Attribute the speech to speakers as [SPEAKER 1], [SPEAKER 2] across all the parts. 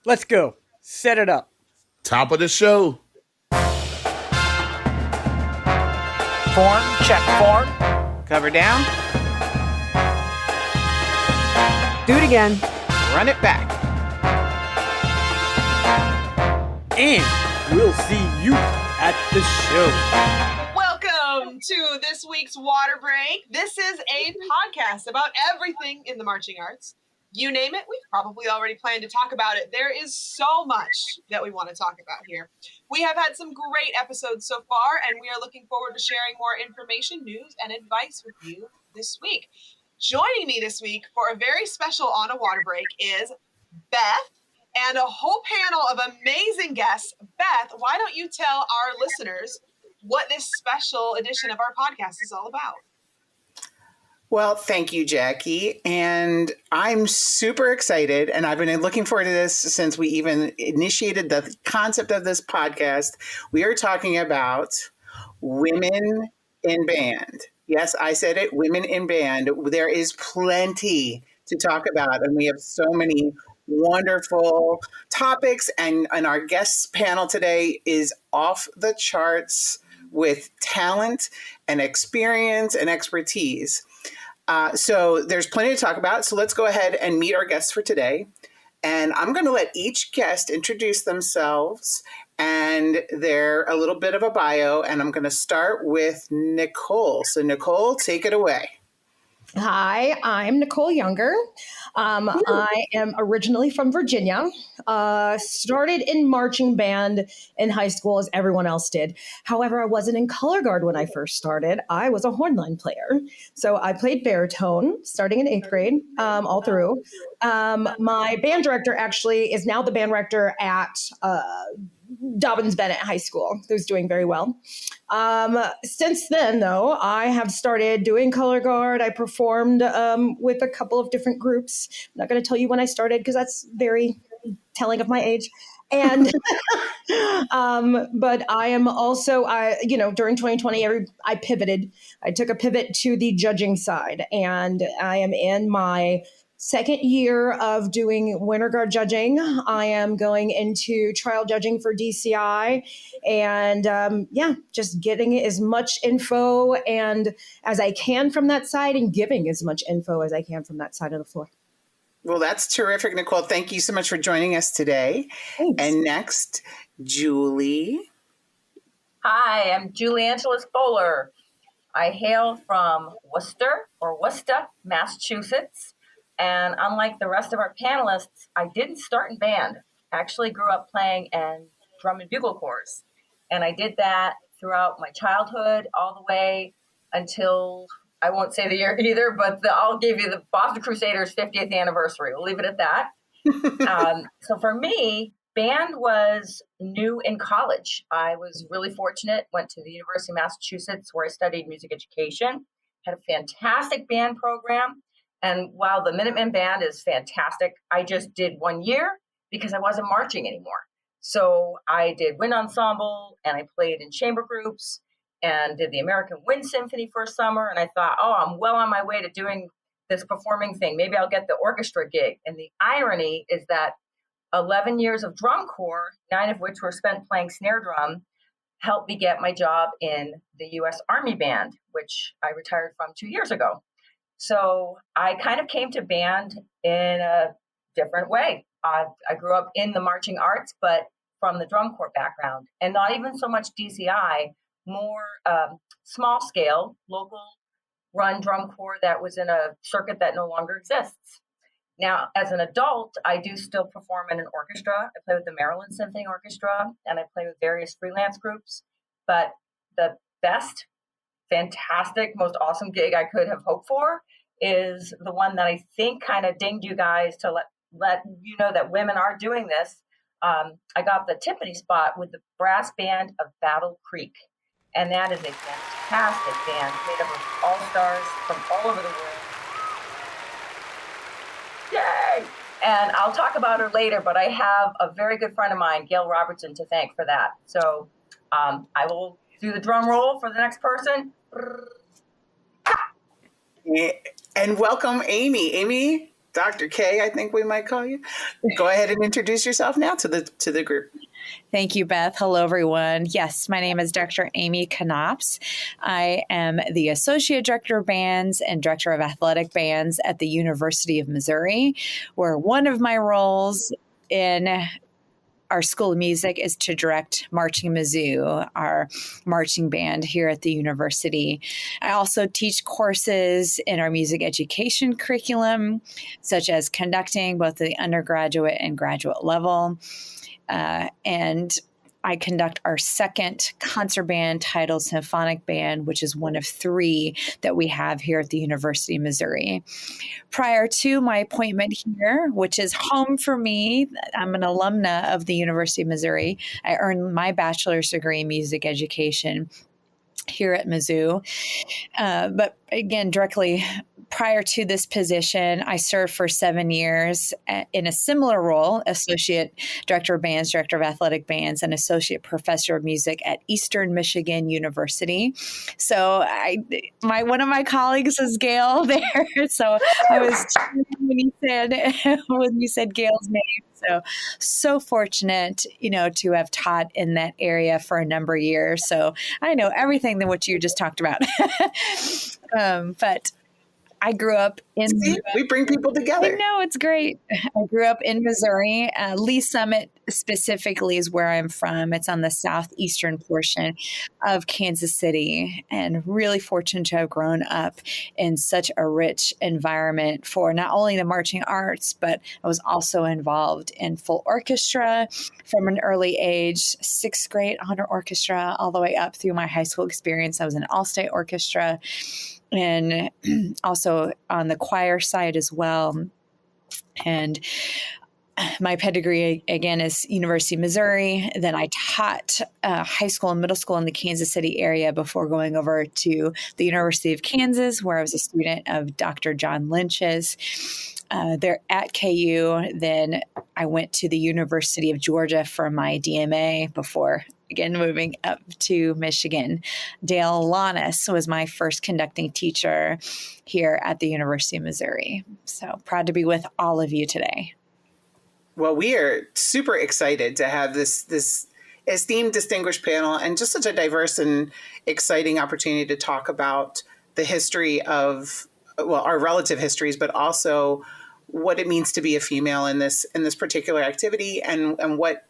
[SPEAKER 1] Let's go. Set it up.
[SPEAKER 2] Top of the show.
[SPEAKER 3] Form, check form.
[SPEAKER 1] Cover down.
[SPEAKER 4] Do it again.
[SPEAKER 1] Run it back. And we'll see you at the show.
[SPEAKER 5] Welcome to this week's Water Break. This is a podcast about everything in the marching arts. You name it, we've probably already planned to talk about it. There is so much that we want to talk about here. We have had some great episodes so far, and we are looking forward to sharing more information, news, and advice with you this week. Joining me this week for a very special On a Water Break is Beth and a whole panel of amazing guests. Beth, why don't you tell our listeners what this special edition of our podcast is all about?
[SPEAKER 6] Well, thank you, Jackie. And I'm super excited. And I've been looking forward to this since we even initiated the concept of this podcast. We are talking about women in band. Yes, I said it, women in band. There is plenty to talk about. And we have so many wonderful topics. And our guest panel today is off the charts with talent and experience and expertise. So there's plenty to talk about. So let's go ahead and meet our guests for today. And I'm going to let each guest introduce themselves and their a little bit of a bio. And I'm going to start with Nicole. So Nicole, take it away.
[SPEAKER 4] Hi, I'm Nicole Younger. I am originally from Virginia. Started in marching band in high school as everyone else did. However, I wasn't in color guard when I first started. I was a hornline player. So I played baritone starting in 8th grade, all through. My band director actually is now the band director at Dobbins Bennett High School, who's doing very well. Since then, though, I have started doing color guard. I performed with a couple of different groups. I'm not going to tell you when I started because that's very telling of my age. And but I am also, during 2020, I pivoted. I took a pivot to the judging side, and I am in my second year of doing winter guard judging. I am going into trial judging for DCI, and just getting as much info and as I can from that side, and giving as much info as I can from that side of the floor.
[SPEAKER 6] Well, that's terrific, Nicole. Thank you so much for joining us today.
[SPEAKER 4] Thanks.
[SPEAKER 6] And next, Julie.
[SPEAKER 7] Hi, I'm Julie Angeles Bowler. I hail from Worcester, Massachusetts. And unlike the rest of our panelists, I didn't start in band. I actually grew up playing in drum and bugle corps. And I did that throughout my childhood all the way until, I won't say the year either, but I'll give you the Boston Crusaders 50th anniversary. We'll leave it at that. So for me, band was new in college. I was really fortunate, went to the University of Massachusetts where I studied music education, had a fantastic band program. And while the Minutemen Band is fantastic, I just did 1 year because I wasn't marching anymore. So I did wind ensemble and I played in chamber groups and did the American Wind Symphony for a summer. And I thought, I'm well on my way to doing this performing thing. Maybe I'll get the orchestra gig. And the irony is that 11 years of drum corps, 9 of which were spent playing snare drum, helped me get my job in the U.S. Army Band, which I retired from 2 years ago. So I kind of came to band in a different way. I grew up in the marching arts, but from the drum corps background, and not even so much DCI, more small scale, local run drum corps that was in a circuit that no longer exists. Now, as an adult, I do still perform in an orchestra. I play with the Maryland Symphony Orchestra, and I play with various freelance groups. But the best, fantastic, most awesome gig I could have hoped for is the one that I think kind of dinged you guys to let you know that women are doing this. I got the Tiffany spot with the brass band of Battle Creek. And that is a fantastic band made up of all-stars from all over the world. Yay! And I'll talk about her later, but I have a very good friend of mine, Gail Robertson, to thank for that. So I will do the drum roll for the next person.
[SPEAKER 6] And welcome, Amy. Amy, Dr. K, I think we might call you. Go ahead and introduce yourself now to the group.
[SPEAKER 2] Thank you, Beth. Hello, everyone. Yes, my name is Dr. Amy Knops. I am the Associate Director of Bands and Director of Athletic Bands at the University of Missouri, where one of my roles in our School of Music is to direct Marching Mizzou, our marching band here at the university. I also teach courses in our music education curriculum, such as conducting both the undergraduate and graduate level. And I conduct our second concert band titled Symphonic Band, which is one of 3 that we have here at the University of Missouri. Prior to my appointment here, which is home for me, I'm an alumna of the University of Missouri. I earned my bachelor's degree in music education here at Mizzou. But again, directly prior to this position, I served for 7 years in a similar role, Associate Director of Bands, Director of Athletic Bands, and Associate Professor of Music at Eastern Michigan University. So one of my colleagues is Gail there. So I was when you said Gail's name. So fortunate, to have taught in that area for a number of years. So I know everything that what you just talked about. But I grew up in.
[SPEAKER 6] See, we bring people together.
[SPEAKER 2] I know, it's great. I grew up in Missouri. Lee Summit specifically is where I'm from. It's on the southeastern portion of Kansas City, and really fortunate to have grown up in such a rich environment for not only the marching arts, but I was also involved in full orchestra from an early age, 6th grade honor orchestra, all the way up through my high school experience. I was in all-state orchestra, and also on the choir side as well. And my pedigree, again, is University of Missouri. Then I taught high school and middle school in the Kansas City area before going over to the University of Kansas, where I was a student of Dr. John Lynch's. There at KU. Then I went to the University of Georgia for my DMA before, again, moving up to Michigan. Dale Lannis was my first conducting teacher here at the University of Missouri. So proud to be with all of you today.
[SPEAKER 6] Well, we are super excited to have this esteemed, distinguished panel and just such a diverse and exciting opportunity to talk about the history of, our relative histories, but also what it means to be a female in this particular activity, and what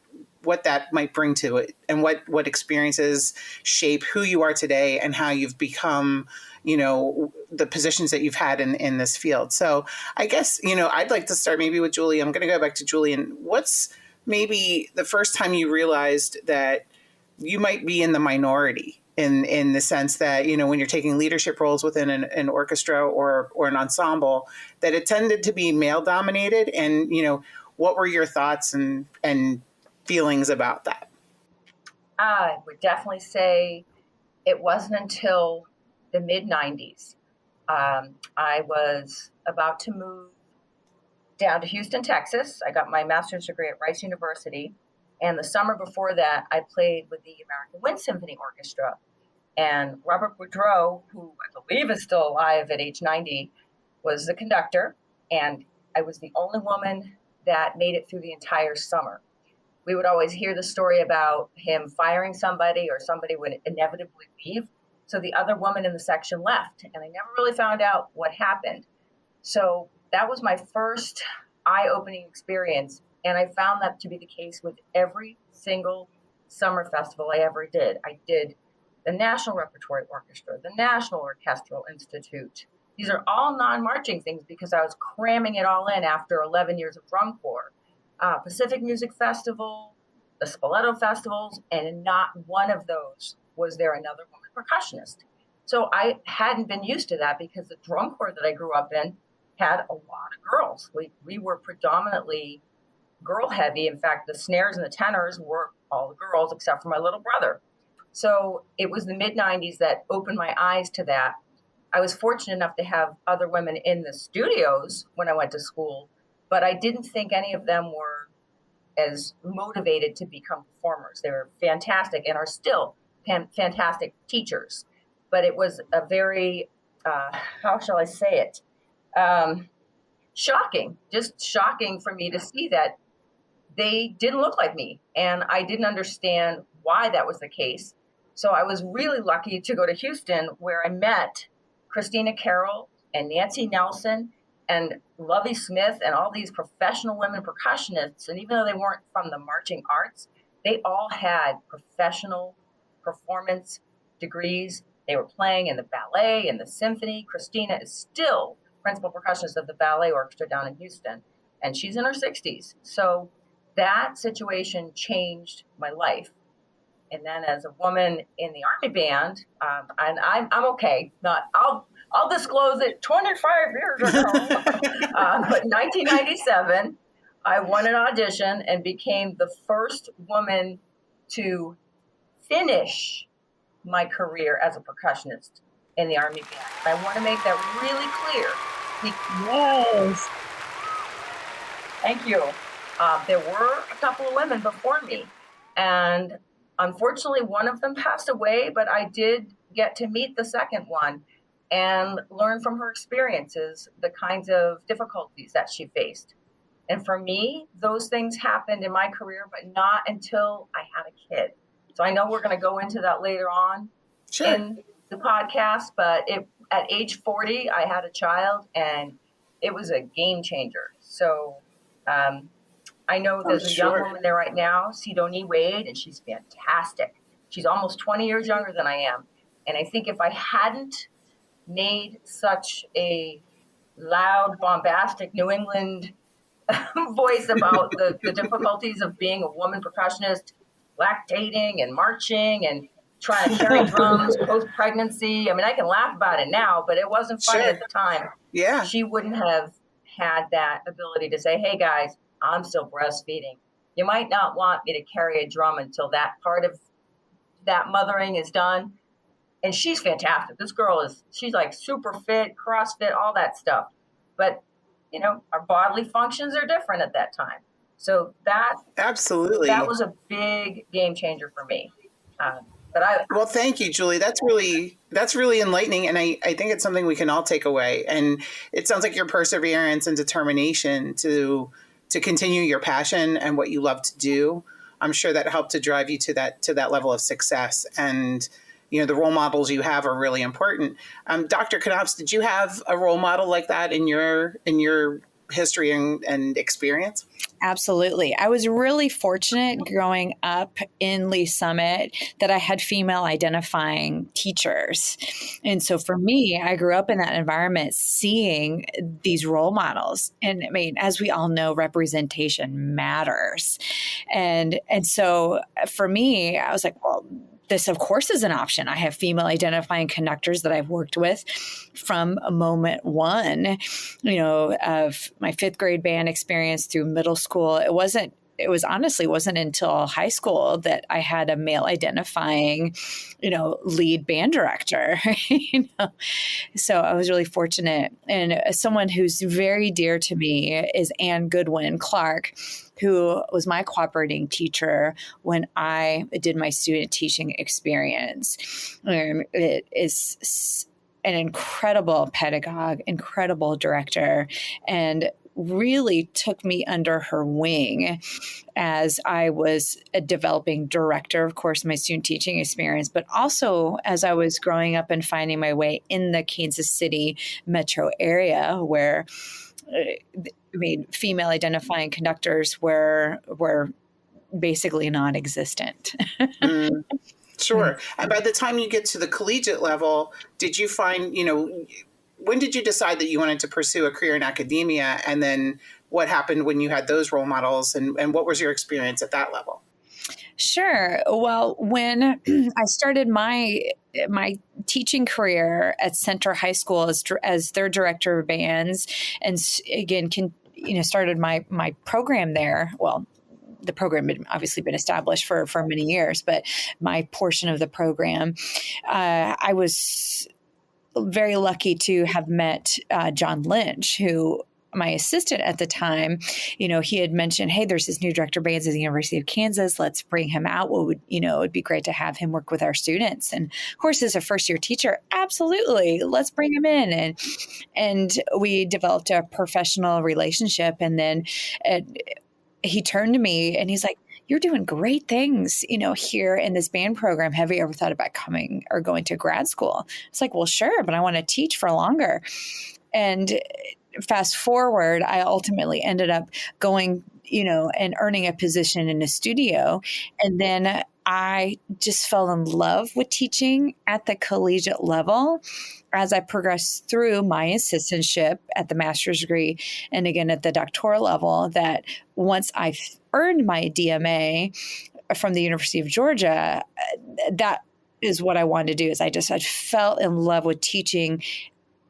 [SPEAKER 6] that might bring to it, and what experiences shape who you are today and how you've become, the positions that you've had in this field. So I guess, I'd like to start maybe with Julie. I'm going to go back to Julie. And what's maybe the first time you realized that you might be in the minority in the sense that, when you're taking leadership roles within an orchestra or an ensemble, that it tended to be male dominated? And, what were your thoughts and feelings about that?
[SPEAKER 7] I would definitely say it wasn't until the mid-90s. I was about to move down to Houston, Texas. I got my master's degree at Rice University. And the summer before that, I played with the American Wind Symphony Orchestra. And Robert Boudreau, who I believe is still alive at age 90, was the conductor. And I was the only woman that made it through the entire summer. We would always hear the story about him firing somebody, or somebody would inevitably leave. So the other woman in the section left, and I never really found out what happened. So that was my first eye-opening experience. And I found that to be the case with every single summer festival I ever did. I did the National Repertory Orchestra, the National Orchestral Institute. These are all non-marching things because I was cramming it all in after 11 years of drum corps. Pacific Music Festival, the Spoleto Festivals, and not one of those was there another woman percussionist. So I hadn't been used to that because the drum corps that I grew up in had a lot of girls. We were predominantly girl heavy. In fact, the snares and the tenors were all the girls except for my little brother. So it was the mid-90s that opened my eyes to that. I was fortunate enough to have other women in the studios when I went to school, but I didn't think any of them were as motivated to become performers. They were fantastic and are still fantastic teachers. But it was a very, how shall I say it, shocking, just shocking for me to see that they didn't look like me. And I didn't understand why that was the case. So I was really lucky to go to Houston, where I met Christina Carroll and Nancy Nelson and Lovey Smith and all these professional women percussionists. And even though they weren't from the marching arts, they all had professional performance degrees. They were playing in the ballet and the symphony. Christina is still principal percussionist of the ballet orchestra down in Houston, and she's in her 60s. So that situation changed my life. And then as a woman in the Army band, and I'm okay, I'll disclose it 25 years ago, but 1997, I won an audition and became the first woman to finish my career as a percussionist in the Army band. I want to make that really clear.
[SPEAKER 2] Yes.
[SPEAKER 7] Thank you. There were a couple of women before me, and unfortunately, one of them passed away, but I did get to meet the second one and learn from her experiences, the kinds of difficulties that she faced. And for me, those things happened in my career, but not until I had a kid. So I know we're going to go into that later on in the podcast, but at age 40, I had a child, and it was a game changer. So I know there's a young woman there right now, Sidonie Wade, and she's fantastic. She's almost 20 years younger than I am. And I think if I hadn't made such a loud, bombastic New England voice about the difficulties of being a woman percussionist, lactating and marching and trying to carry drums post-pregnancy. I mean, I can laugh about it now, but it wasn't funny at the time.
[SPEAKER 6] Yeah.
[SPEAKER 7] She wouldn't have had that ability to say, hey, guys, I'm still breastfeeding. You might not want me to carry a drum until that part of that mothering is done. And she's fantastic. This girl she's like super fit, CrossFit, all that stuff. But, you know, our bodily functions are different at that time. So that was a big game changer for me.
[SPEAKER 6] Well, thank you, Julie. That's really enlightening. And I think it's something we can all take away. And it sounds like your perseverance and determination to continue your passion and what you love to do. I'm sure that helped to drive you to that level of success. And, you know, the role models you have are really important. Dr. Knops, did you have a role model like that in your history and experience?
[SPEAKER 2] Absolutely. I was really fortunate growing up in Lee Summit that I had female identifying teachers. And so for me, I grew up in that environment seeing these role models. And I mean, as we all know, representation matters. And so for me, I was like, well, this, of course, is an option. I have female identifying conductors that I've worked with from moment one, you know, of my fifth grade band experience through middle school. It wasn't until high school that I had a male identifying, you know, lead band director, you know. So I was really fortunate. And someone who's very dear to me is Ann Goodwin Clark, who was my cooperating teacher when I did my student teaching experience. It is an incredible pedagogue, incredible director, and really took me under her wing as I was a developing director, of course, my student teaching experience, but also as I was growing up and finding my way in the Kansas City metro area where female identifying conductors were basically non-existent.
[SPEAKER 6] Sure. And by the time you get to the collegiate level, did you find, you know, when did you decide that you wanted to pursue a career in academia? And then what happened when you had those role models, and what was your experience at that level?
[SPEAKER 2] Sure. Well, when I started my teaching career at Center High School as their director of bands, and again, started my program there. Well, the program had obviously been established for many years, but my portion of the program, I was very lucky to have met John Lynch, who my assistant at the time, he had mentioned, hey, there's this new director of bands at the University of Kansas. Let's bring him out. It'd be great to have him work with our students. And of course, as a first year teacher, absolutely, let's bring him in. And we developed a professional relationship. And then he turned to me and he's like, you're doing great things, here in this band program. Have you ever thought about coming or going to grad school? It's like, well, sure, but I want to teach for longer. And fast forward, I ultimately ended up going, and earning a position in a studio. And then I just fell in love with teaching at the collegiate level as I progressed through my assistantship at the master's degree and again at the doctoral level, that once I earned my DMA from the University of Georgia, that is what I wanted to do. Is I fell in love with teaching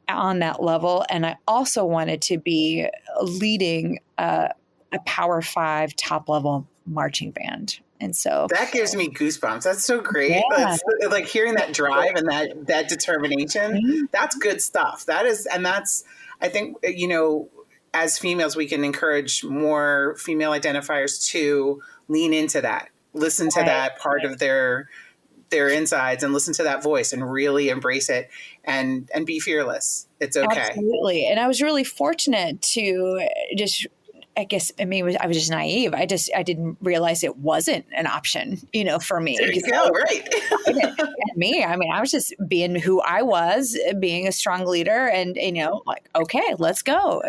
[SPEAKER 2] on that level. And I also wanted to be leading a Power 5 top level marching band. And so
[SPEAKER 6] that gives me goosebumps. That's so great.
[SPEAKER 2] Yeah.
[SPEAKER 6] That's, like hearing that drive and that determination.
[SPEAKER 2] Mm-hmm.
[SPEAKER 6] That's good stuff. That's, I think, as females, we can encourage more female identifiers to lean into that, listen to that part of their insides and listen to that voice and really embrace it and be fearless. It's okay.
[SPEAKER 2] Absolutely. And I was really fortunate to I was just naive. I didn't realize it wasn't an option, for me.
[SPEAKER 6] There you go, right.
[SPEAKER 2] And me, I was just being who I was, being a strong leader and, like, okay, let's go.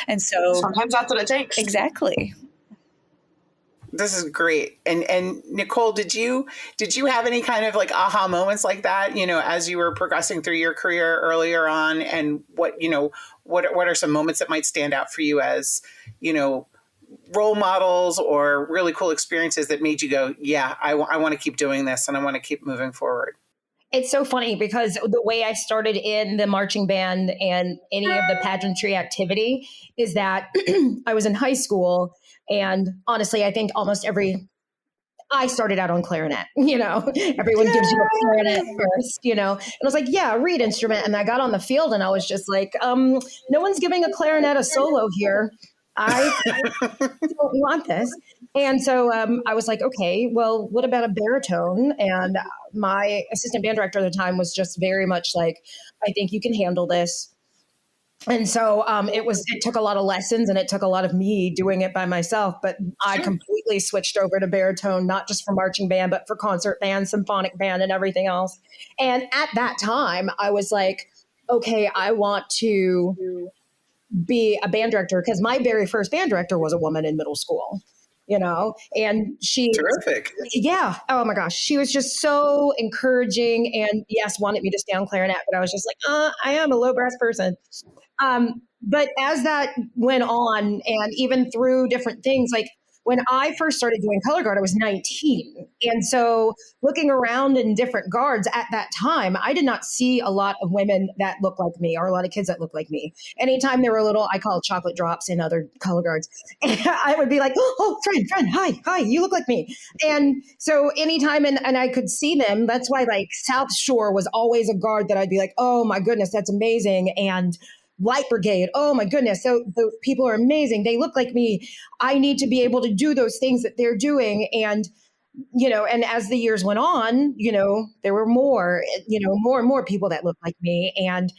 [SPEAKER 2] And so
[SPEAKER 5] sometimes that's what it takes.
[SPEAKER 2] Exactly.
[SPEAKER 6] This is great. And Nicole, did you have any kind of like aha moments like that, as you were progressing through your career earlier on, and what are some moments that might stand out for you as, role models or really cool experiences that made you go, yeah, I want to keep doing this and I want to keep moving forward?
[SPEAKER 4] It's so funny because the way I started in the marching band and any of the pageantry activity is that I was in high school. And honestly, I think I started out on clarinet, everyone gives you a clarinet first, and I was like, yeah, reed instrument. And I got on the field and I was just like, no one's giving a clarinet a solo here. I don't want this. And so I was like, okay, well, what about a baritone? And my assistant band director at the time was just very much like, I think you can handle this. And so it took a lot of lessons and it took a lot of me doing it by myself, but I completely switched over to baritone, not just for marching band, but for concert band, symphonic band, and everything else. And at that time I was like, okay, I want to be a band director, because my very first band director was a woman in middle school, and she,
[SPEAKER 6] terrific.
[SPEAKER 4] Yeah. Oh my gosh. She was just so encouraging and yes, wanted me to stay on clarinet, but I was just like, I am a low brass person. But as that went on and even through different things, like when I first started doing color guard, I was 19. And so looking around in different guards at that time, I did not see a lot of women that looked like me or a lot of kids that looked like me. Anytime there were little, I call it chocolate drops in other color guards, I would be like, oh, friend, hi, you look like me. And so anytime, and I could see them, that's why like South Shore was always a guard that I'd be like, oh my goodness, that's amazing. And Light Brigade, oh my goodness, so those people are amazing. They look like me. I need to be able to do those things that they're doing. And, and as the years went on, there were more and more people that look like me. And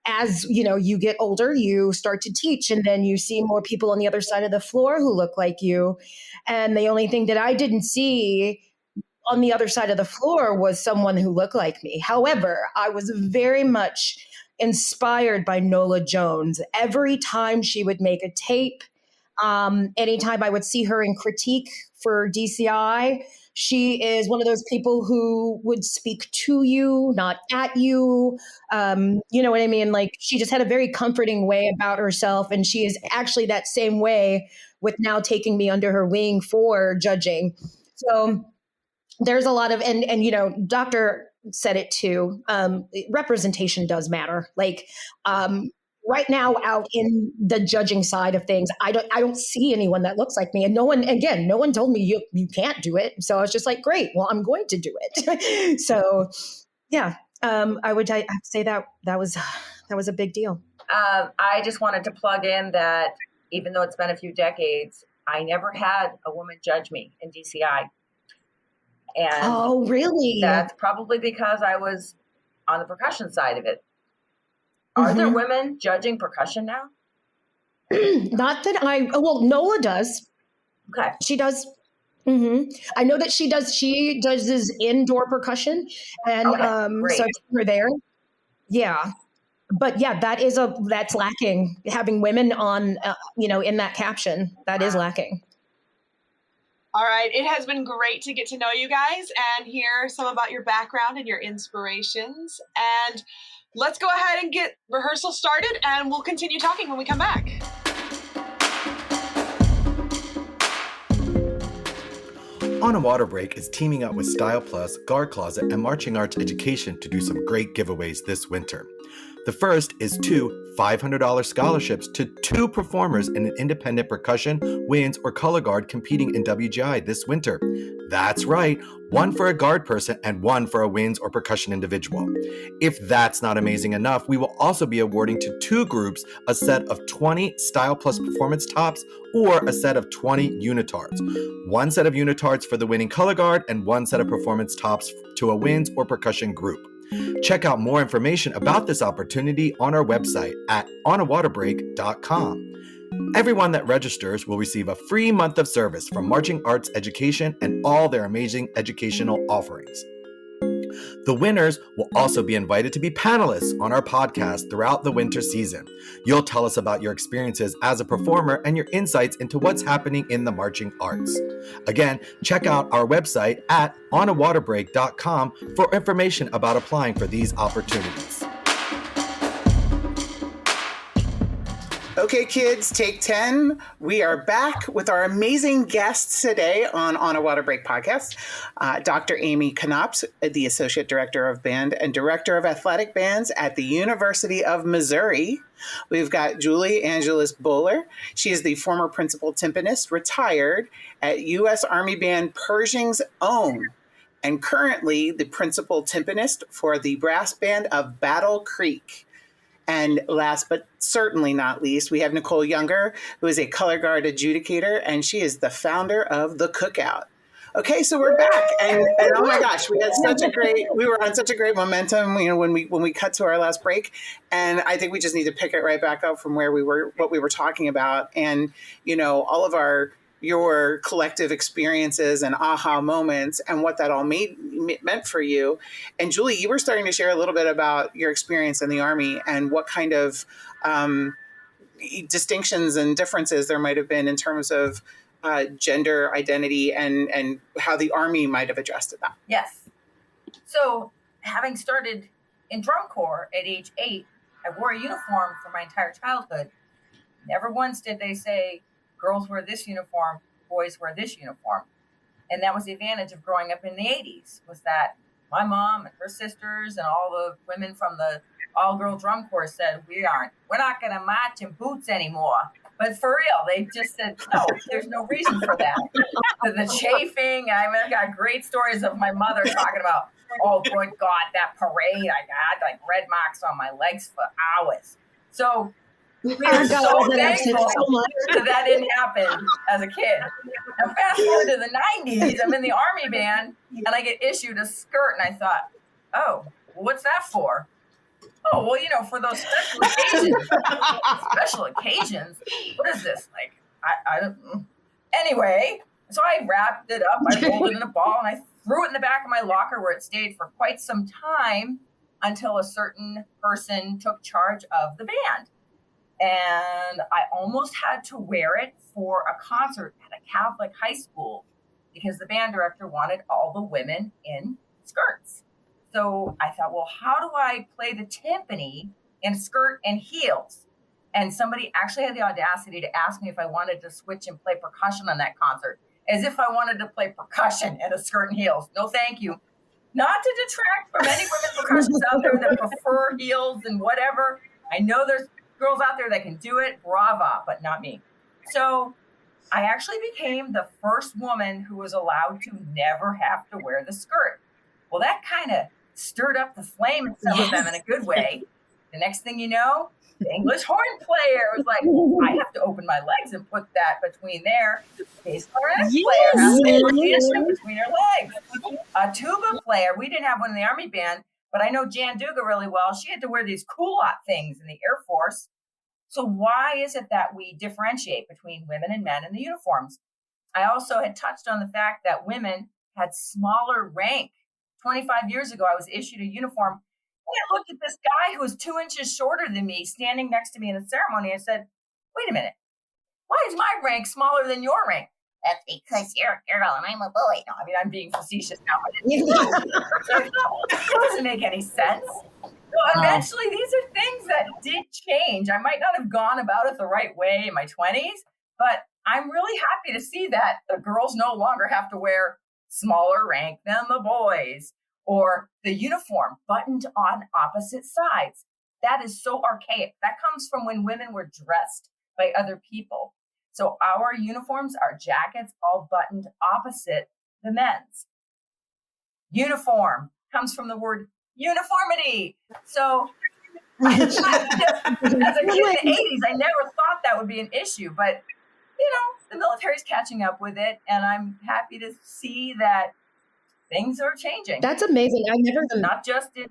[SPEAKER 4] as, you get older, you start to teach, and then you see more people on the other side of the floor who look like you. And the only thing that I didn't see on the other side of the floor was someone who looked like me. However, I was very much inspired by Nola Jones. Every time she would make a tape, anytime I would see her in critique for DCI, she is one of those people who would speak to you, not at you. You know what I mean? Like, she just had a very comforting way about herself. And she is actually that same way with now taking me under her wing for judging. So there's a lot of, and Dr. said it too. Representation does matter. Like, right now out in the judging side of things, I don't see anyone that looks like me. And no one told me you can't do it. So I was just like, great, well, I'm going to do it. So yeah, I would say that was That was a big deal.
[SPEAKER 7] I just wanted to plug in that even though it's been a few decades, I never had a woman judge me in DCI. And
[SPEAKER 4] Oh, really?
[SPEAKER 7] that's probably because I was on the percussion side of it. Are there women judging percussion now?
[SPEAKER 4] Not that well, Nola does.
[SPEAKER 7] Okay.
[SPEAKER 4] She does. I know that she does this indoor percussion, and
[SPEAKER 7] great.
[SPEAKER 4] so I've seen her there. Yeah. But yeah, that's lacking. Having women on, in that caption, that is lacking.
[SPEAKER 5] All right. It has been great to get to know you guys and hear some about your background and your inspirations. And let's go ahead and get rehearsal started, and we'll continue talking when we come back.
[SPEAKER 8] On a Water Break is teaming up with Style Plus, Guard Closet, and Marching Arts Education to do some great giveaways this winter. The first is 2 $500 scholarships to 2 performers in an independent percussion, winds, or color guard competing in WGI this winter. That's right, 1 for a guard person and 1 for a winds or percussion individual. If that's not amazing enough, we will also be awarding to 2 groups a set of 20 Style Plus performance tops or a set of 20 unitards. 1 set of unitards for the winning color guard and 1 set of performance tops to a winds or percussion group. Check out more information about this opportunity on our website at onawaterbreak.com. Everyone that registers will receive a free month of service from Marching Arts Education and all their amazing educational offerings. The winners will also be invited to be panelists on our podcast throughout the winter season. You'll tell us about your experiences as a performer and your insights into what's happening in the marching arts. Again, check out our website at onawaterbreak.com for information about applying for these opportunities.
[SPEAKER 6] Okay, kids, take 10. We are back with our amazing guests today on a Water Break podcast. Dr. Amy Knops, the Associate Director of Band and Director of Athletic Bands at the University of Missouri. We've got Julie Angeles Bowler. She is the former principal timpanist, retired at U.S. Army Band Pershing's Own, and currently the principal timpanist for the brass band of Battle Creek. And last but certainly not least, we have Nicole Younger, who is a color guard adjudicator, and she is the founder of The Cookout. Okay, so we're back, and oh my gosh, we were on such a great momentum, when we cut to our last break, and I think we just need to pick it right back up from where we were, what we were talking about, and all of your collective experiences and aha moments and what that all meant for you. And Julie, you were starting to share a little bit about your experience in the Army and what kind of distinctions and differences there might have been in terms of gender identity and how the Army might have addressed that.
[SPEAKER 7] Yes. So having started in drum corps at age 8, I wore a uniform for my entire childhood. Never once did they say, girls wear this uniform, boys wear this uniform. And that was the advantage of growing up in the 80s, was that my mom and her sisters and all the women from the all-girl drum corps said, we're not going to march in boots anymore. But for real, they just said, no, there's no reason for that. The chafing, I got great stories of my mother talking about, oh, good God, that parade, I got like red marks on my legs for hours. So we are so thankful that didn't happen as a kid. Now fast forward to the 90s, I'm in the Army band, and I get issued a skirt, and I thought, oh, what's that for? Oh, well, for those special occasions. What is this? Like, I don't. Anyway, so I wrapped it up, I rolled it in a ball, and I threw it in the back of my locker where it stayed for quite some time until a certain person took charge of the band. And I almost had to wear it for a concert at a Catholic high school because the band director wanted all the women in skirts. So I thought, well, how do I play the timpani in a skirt and heels? And somebody actually had the audacity to ask me if I wanted to switch and play percussion on that concert, as if I wanted to play percussion in a skirt and heels. No, thank you. Not to detract from any women percussionists out there that prefer heels and whatever. I know there's girls out there that can do it, brava, but not me. So I actually became the first woman who was allowed to never have to wear the skirt. Well, that kind of stirred up the flame in some of them in a good way. The next thing you know, the English horn player was like, I have to open my legs and put that between there. The bass clarinet player has to put the instrument between her legs. A tuba player, we didn't have one in the Army band, but I know Jan Duga really well. She had to wear these culotte things in the Air Force. So why is it that we differentiate between women and men in the uniforms? I also had touched on the fact that women had smaller rank. 25 years ago, I was issued a uniform. I looked at this guy who was 2 inches shorter than me standing next to me in the ceremony. I said, wait a minute, why is my rank smaller than your rank? That's because you're a girl and I'm a boy. No, I mean, I'm being facetious now. It doesn't make any sense. So eventually, these are things that did change. I might not have gone about it the right way in my 20s, but I'm really happy to see that the girls no longer have to wear smaller rank than the boys, or the uniform buttoned on opposite sides. That is so archaic. That comes from when women were dressed by other people. So our uniforms, our jackets, all buttoned opposite the men's. Uniform comes from the word uniformity. So as a kid in the 80s, I never thought that would be an issue, but the military's catching up with it, and I'm happy to see that things are changing.
[SPEAKER 4] That's amazing. I never
[SPEAKER 7] not just in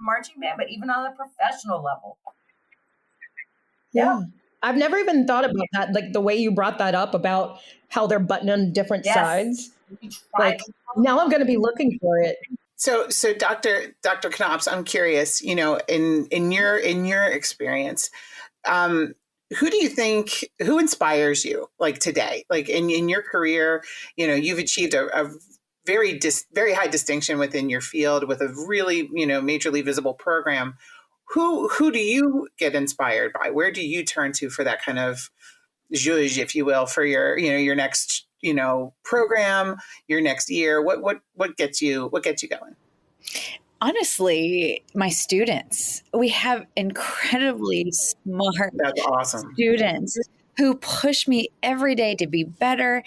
[SPEAKER 7] marching band, but even on a professional level.
[SPEAKER 4] Yeah. I've never even thought about that, like the way you brought that up about how they're buttoned on different sides. Like now I'm going to be looking for it.
[SPEAKER 6] So Dr. Knops, I'm curious, in your experience, who inspires you like today, like in your career, you've achieved a very high distinction within your field with a really, majorly visible program. Who do you get inspired by? Where do you turn to for that kind of zhuzh, if you will, for your next, program, your next year? What gets you going?
[SPEAKER 2] Honestly, my students. We have incredibly smart
[SPEAKER 6] That's awesome.
[SPEAKER 2] students who push me every day to be better.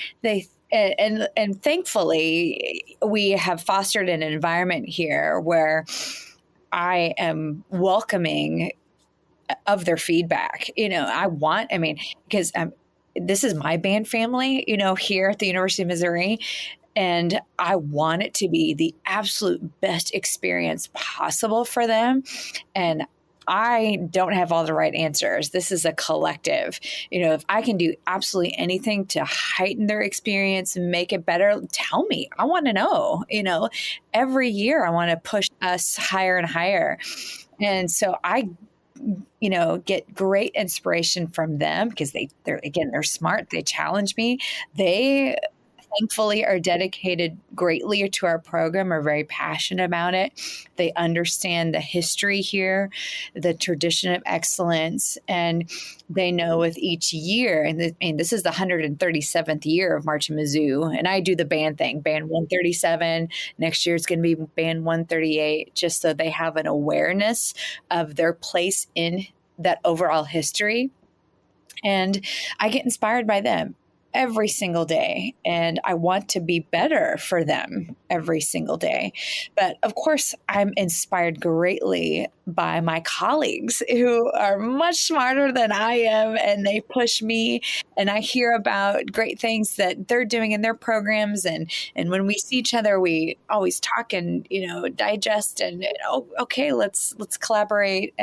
[SPEAKER 2] And thankfully, we have fostered an environment here where I am welcoming of their feedback. Because this is my band family, here at the University of Missouri. And I want it to be the absolute best experience possible for them. And I don't have all the right answers. This is a collective. If I can do absolutely anything to heighten their experience and make it better, tell me. I want to know. Every year I want to push us higher and higher. And so I get great inspiration from them because they're smart. They challenge me. They thankfully are dedicated greatly to our program, are very passionate about it. They understand the history here, the tradition of excellence, and they know with each year, and this is the 137th year of Marching Mizzou, and I do the band thing, band 137. Next year it's going to be band 138, just so they have an awareness of their place in that overall history. And I get inspired by them every single day, and I want to be better for them every single day. But of course, I'm inspired greatly by my colleagues who are much smarter than I am, and they push me, and I hear about great things that they're doing in their programs. And when we see each other, we always talk and, digest and, okay, let's collaborate.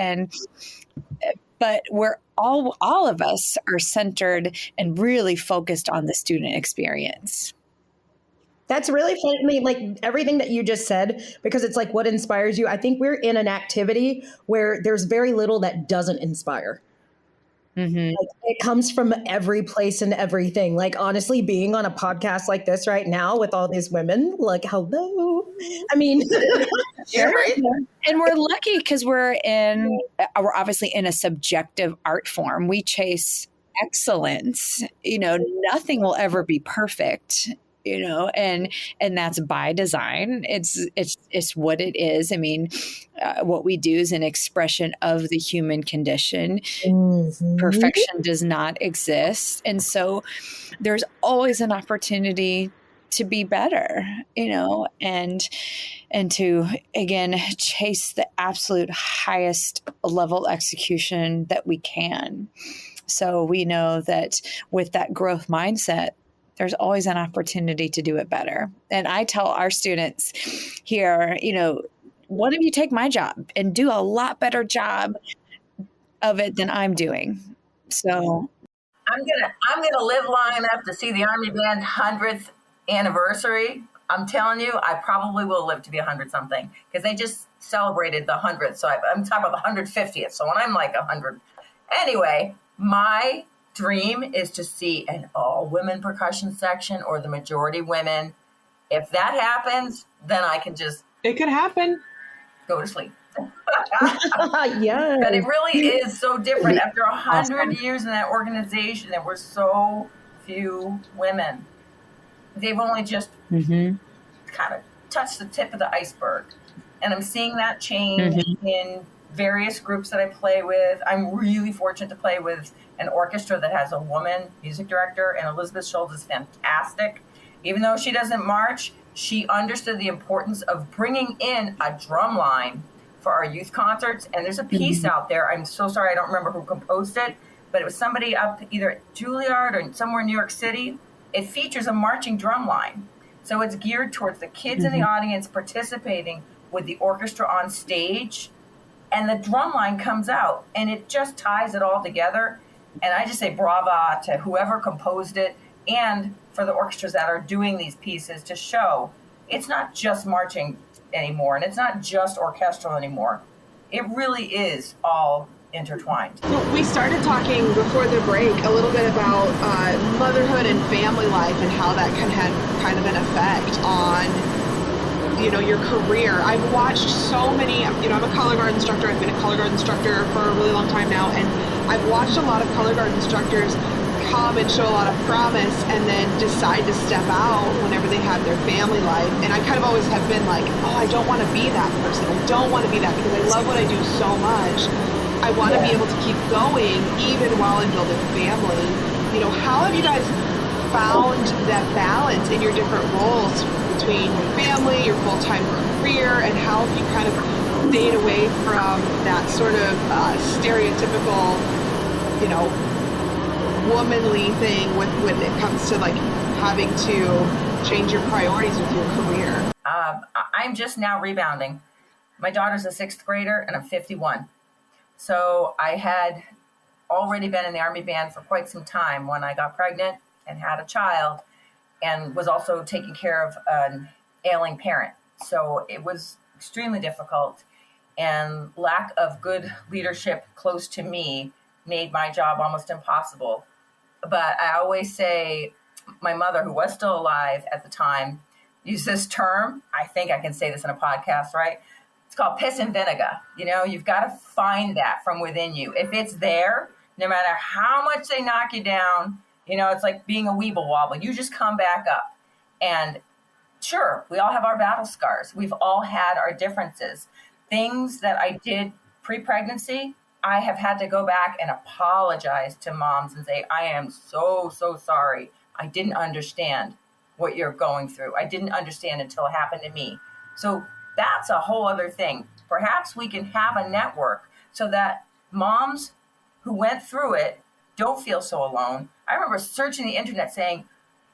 [SPEAKER 2] But we're all of us are centered and really focused on the student experience.
[SPEAKER 4] That's really fun. I mean, like everything that you just said, because it's like what inspires you. I think we're in an activity where there's very little that doesn't inspire. Mm-hmm. Like, it comes from every place and everything. Like, honestly, being on a podcast like this right now with all these women, like, hello. I mean,
[SPEAKER 6] yeah, right.
[SPEAKER 2] And we're lucky because we're obviously in a subjective art form. We chase excellence. Nothing will ever be perfect. And that's by design. It's what it is. I mean, what we do is an expression of the human condition. Mm-hmm. Perfection does not exist. And so there's always an opportunity to be better, and to, again, chase the absolute highest level execution that we can. So we know that with that growth mindset, there's always an opportunity to do it better. And I tell our students here, why don't you take my job and do a lot better job of it than I'm doing? So
[SPEAKER 7] I'm gonna live long enough to see the Army Band 100th anniversary. I'm telling you, I probably will live to be 100 something, because they just celebrated the 100th. So I'm talking about the 150th. So when I'm like 100, anyway, my dream is to see an all-women percussion section, or the majority women. If that happens, then I can just
[SPEAKER 5] It could happen.
[SPEAKER 7] go to sleep.
[SPEAKER 4] Yeah.
[SPEAKER 7] But it really is so different. After 100 years in that organization, there were so few women. They've only just kind of touched the tip of the iceberg. And I'm seeing that change in various groups that I play with. I'm really fortunate to play with an orchestra that has a woman music director, and Elizabeth Schultz is fantastic. Even though she doesn't march, she understood the importance of bringing in a drum line for our youth concerts. And there's a piece out there, I'm so sorry, I don't remember who composed it, but it was somebody up either at Juilliard or somewhere in New York City. It features a marching drum line. So it's geared towards the kids in the audience participating with the orchestra on stage. And the drum line comes out, and it just ties it all together. And I just say brava to whoever composed it, and for the orchestras that are doing these pieces, to show it's not just marching anymore, and it's not just orchestral anymore. It really is all intertwined.
[SPEAKER 5] We started talking before the break a little bit about motherhood and family life, and how that can have kind of an effect on your career. I've watched so many, I'm a color guard instructor. I've been a color guard instructor for a really long time now, and I've watched a lot of color guard instructors come and show a lot of promise and then decide to step out whenever they have their family life. And I kind of always have been like, I don't want to be that person. I don't want to be that, because I love what I do so much. I want to be able to keep going even while I'm building family. How have you guys found that balance in your different roles between your family, your full-time career, and how have you kind of stayed away from that sort of stereotypical, womanly thing when it comes to like having to change your priorities with your career?
[SPEAKER 7] I'm just now rebounding. My daughter's a 6th grader, and I'm 51. So I had already been in the Army Band for quite some time when I got pregnant and had a child, and was also taking care of an ailing parent. So it was extremely difficult, and lack of good leadership close to me made my job almost impossible. But I always say, my mother, who was still alive at the time, used this term. I think I can say this in a podcast, right? It's called piss and vinegar. You've got to find that from within you. If it's there, no matter how much they knock you down, it's like being a weeble wobble. You just come back up. And sure, we all have our battle scars. We've all had our differences. Things that I did pre-pregnancy, I have had to go back and apologize to moms and say, I am so, so sorry. I didn't understand what you're going through. I didn't understand until it happened to me. So that's a whole other thing. Perhaps we can have a network so that moms who went through it don't feel so alone. I remember searching the internet saying,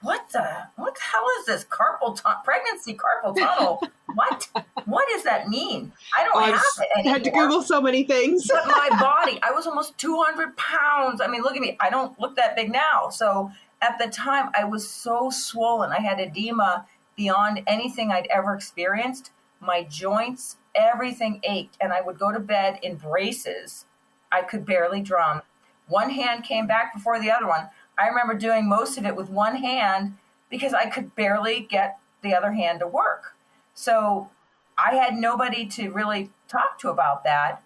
[SPEAKER 7] what the hell is this pregnancy carpal tunnel? What does that mean? I don't have it anymore.
[SPEAKER 5] I had to Google so many things.
[SPEAKER 7] But my body, I was almost 200 pounds. I mean, look at me. I don't look that big now. So at the time, I was so swollen. I had edema beyond anything I'd ever experienced. My joints, everything ached. And I would go to bed in braces. I could barely drum. One hand came back before the other one. I remember doing most of it with one hand because I could barely get the other hand to work. So I had nobody to really talk to about that.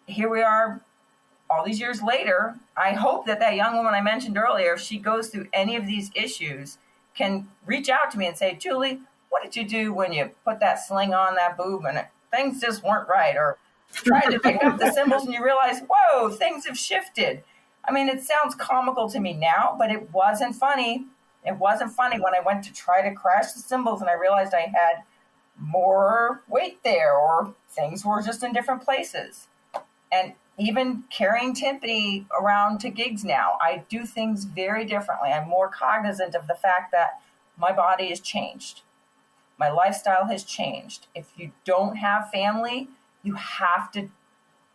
[SPEAKER 7] Here we are all these years later. I hope that young woman I mentioned earlier, if she goes through any of these issues, can reach out to me and say, Julie, what did you do when you put that sling on that boob and things just weren't right? Or tried to pick up the cymbals and you realize, whoa, things have shifted. I mean, it sounds comical to me now, but it wasn't funny It wasn't funny when I went to try to crash the cymbals and I realized I had more weight there, or things were just in different places. And even carrying timpani around to gigs now, I do things very differently. I'm more cognizant of the fact that my body has changed. My lifestyle has changed. If you don't have family, you have to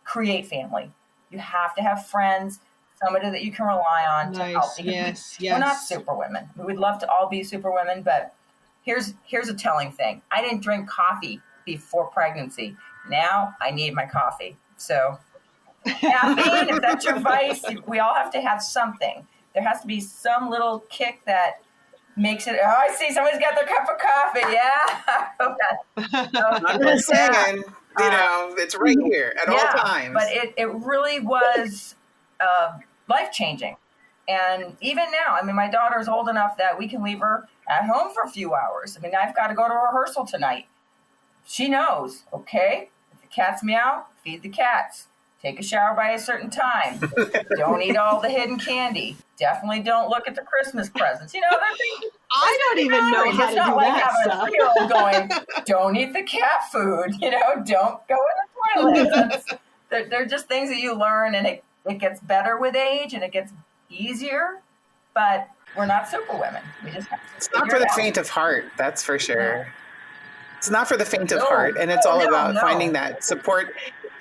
[SPEAKER 7] create family. You have to have friends, somebody that you can rely on to help.
[SPEAKER 5] Yes.
[SPEAKER 7] We're not super women. We would love to all be super women, but here's a telling thing. I didn't drink coffee before pregnancy. Now I need my coffee. So caffeine, if that's your vice, we all have to have something. There has to be some little kick that makes it, oh, I see somebody's got their cup of coffee. Yeah.
[SPEAKER 6] I'm just saying, it's right here at all times.
[SPEAKER 7] But it really was life-changing. And even now, I mean, my daughter's old enough that we can leave her at home for a few hours. I mean, I've got to go to rehearsal tonight. She knows, okay, if the cats meow, feed the cats. Take a shower by a certain time. Don't eat all the hidden candy. Definitely don't look at the Christmas presents.
[SPEAKER 5] I don't even know how to do that stuff.
[SPEAKER 7] It's not like having a 3-year-old going, don't eat the cat food. Don't go in the toilet. They're just things that you learn, and it gets better with age, and it gets easier. But we're not super women. We just have to
[SPEAKER 6] It's not for the faint of heart, that's for sure.
[SPEAKER 7] Yeah.
[SPEAKER 6] It's not for the faint of heart, and it's all about finding that support.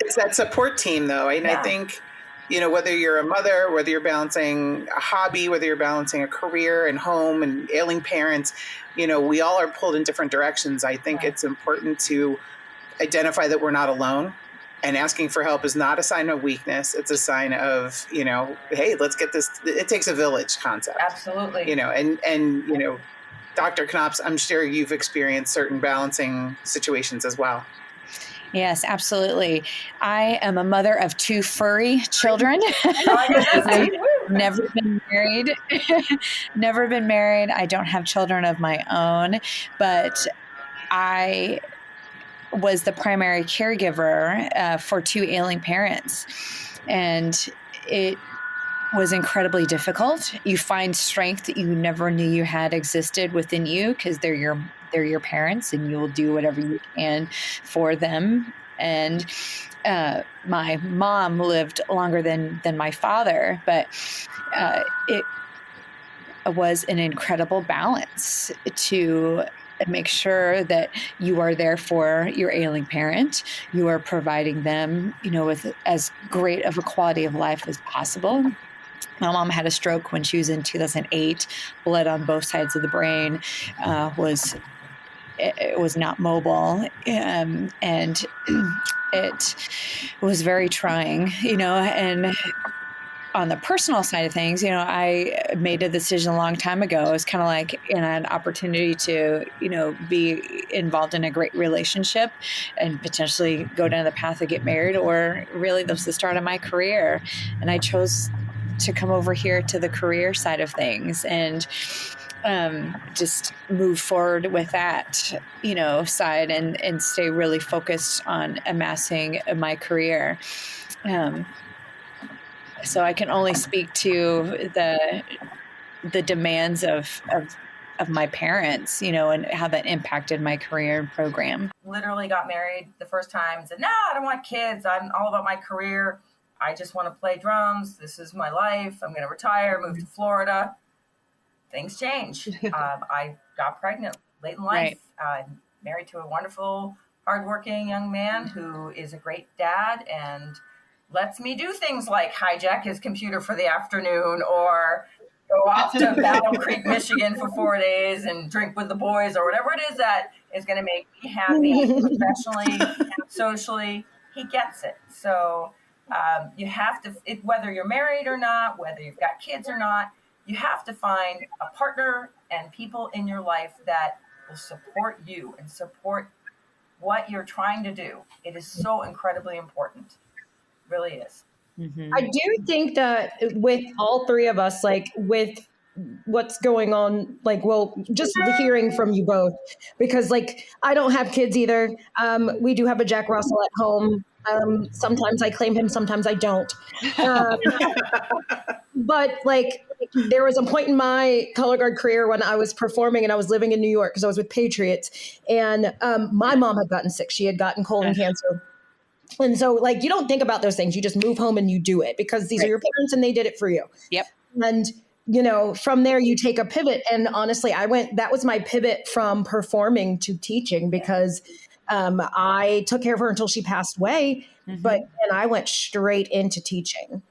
[SPEAKER 6] It's that support team, though. And I think, whether you're a mother, whether you're balancing a hobby, whether you're balancing a career and home and ailing parents, we all are pulled in different directions. I think it's important to identify that we're not alone, and asking for help is not a sign of weakness. It's a sign of, hey, let's get this. It takes a village concept.
[SPEAKER 7] Absolutely.
[SPEAKER 6] And Dr. Knops, I'm sure you've experienced certain balancing situations as well.
[SPEAKER 2] Yes, absolutely. I am a mother of 2 furry children. I've never been married. Never been married. I don't have children of my own, but I was the primary caregiver for 2 ailing parents. And it was incredibly difficult. You find strength that you never knew you had existed within you, because they're your parents, and you'll do whatever you can for them. And my mom lived longer than my father, but it was an incredible balance to make sure that you are there for your ailing parent. You are providing them, with as great of a quality of life as possible. My mom had a stroke when she was in 2008, blood on both sides of the brain, it was not mobile, and it was very trying, and on the personal side of things, I made a decision a long time ago. It was kind of like an opportunity to, be involved in a great relationship and potentially go down the path of get married, or really this was the start of my career. And I chose to come over here to the career side of things and just move forward with that, side and stay really focused on amassing my career. So I can only speak to the demands of my parents, and how that impacted my career and program.
[SPEAKER 7] Literally got married the first time and said, no, I don't want kids. I'm all about my career. I just want to play drums. This is my life. I'm going to retire, move to Florida. Things change. I got pregnant late in life.
[SPEAKER 2] Right.
[SPEAKER 7] Married to a wonderful, hardworking young man who is a great dad and lets me do things like hijack his computer for the afternoon, or go off to Battle Creek, Michigan for 4 days and drink with the boys, or whatever it is that is going to make me happy professionally and socially. He gets it. So you have to, whether you're married or not, whether you've got kids or not, you have to find a partner and people in your life that will support you and support what you're trying to do. It is so incredibly important. It really is.
[SPEAKER 2] Mm-hmm.
[SPEAKER 4] I do think that with all 3 of us, like with what's going on, like, well, just hearing from you both, because like, I don't have kids either. We do have a Jack Russell at home. Sometimes I claim him, sometimes I don't. But like, there was a point in my color guard career when I was performing and I was living in New York because I was with Patriots, and my mom had gotten sick. She had gotten colon cancer. And so, like, you don't think about those things. You just move home and you do it because these are your parents and they did it for you.
[SPEAKER 2] Yep.
[SPEAKER 4] And, you know, from there you take a pivot. And honestly, that was my pivot from performing to teaching because I took care of her until she passed away. And I went straight into teaching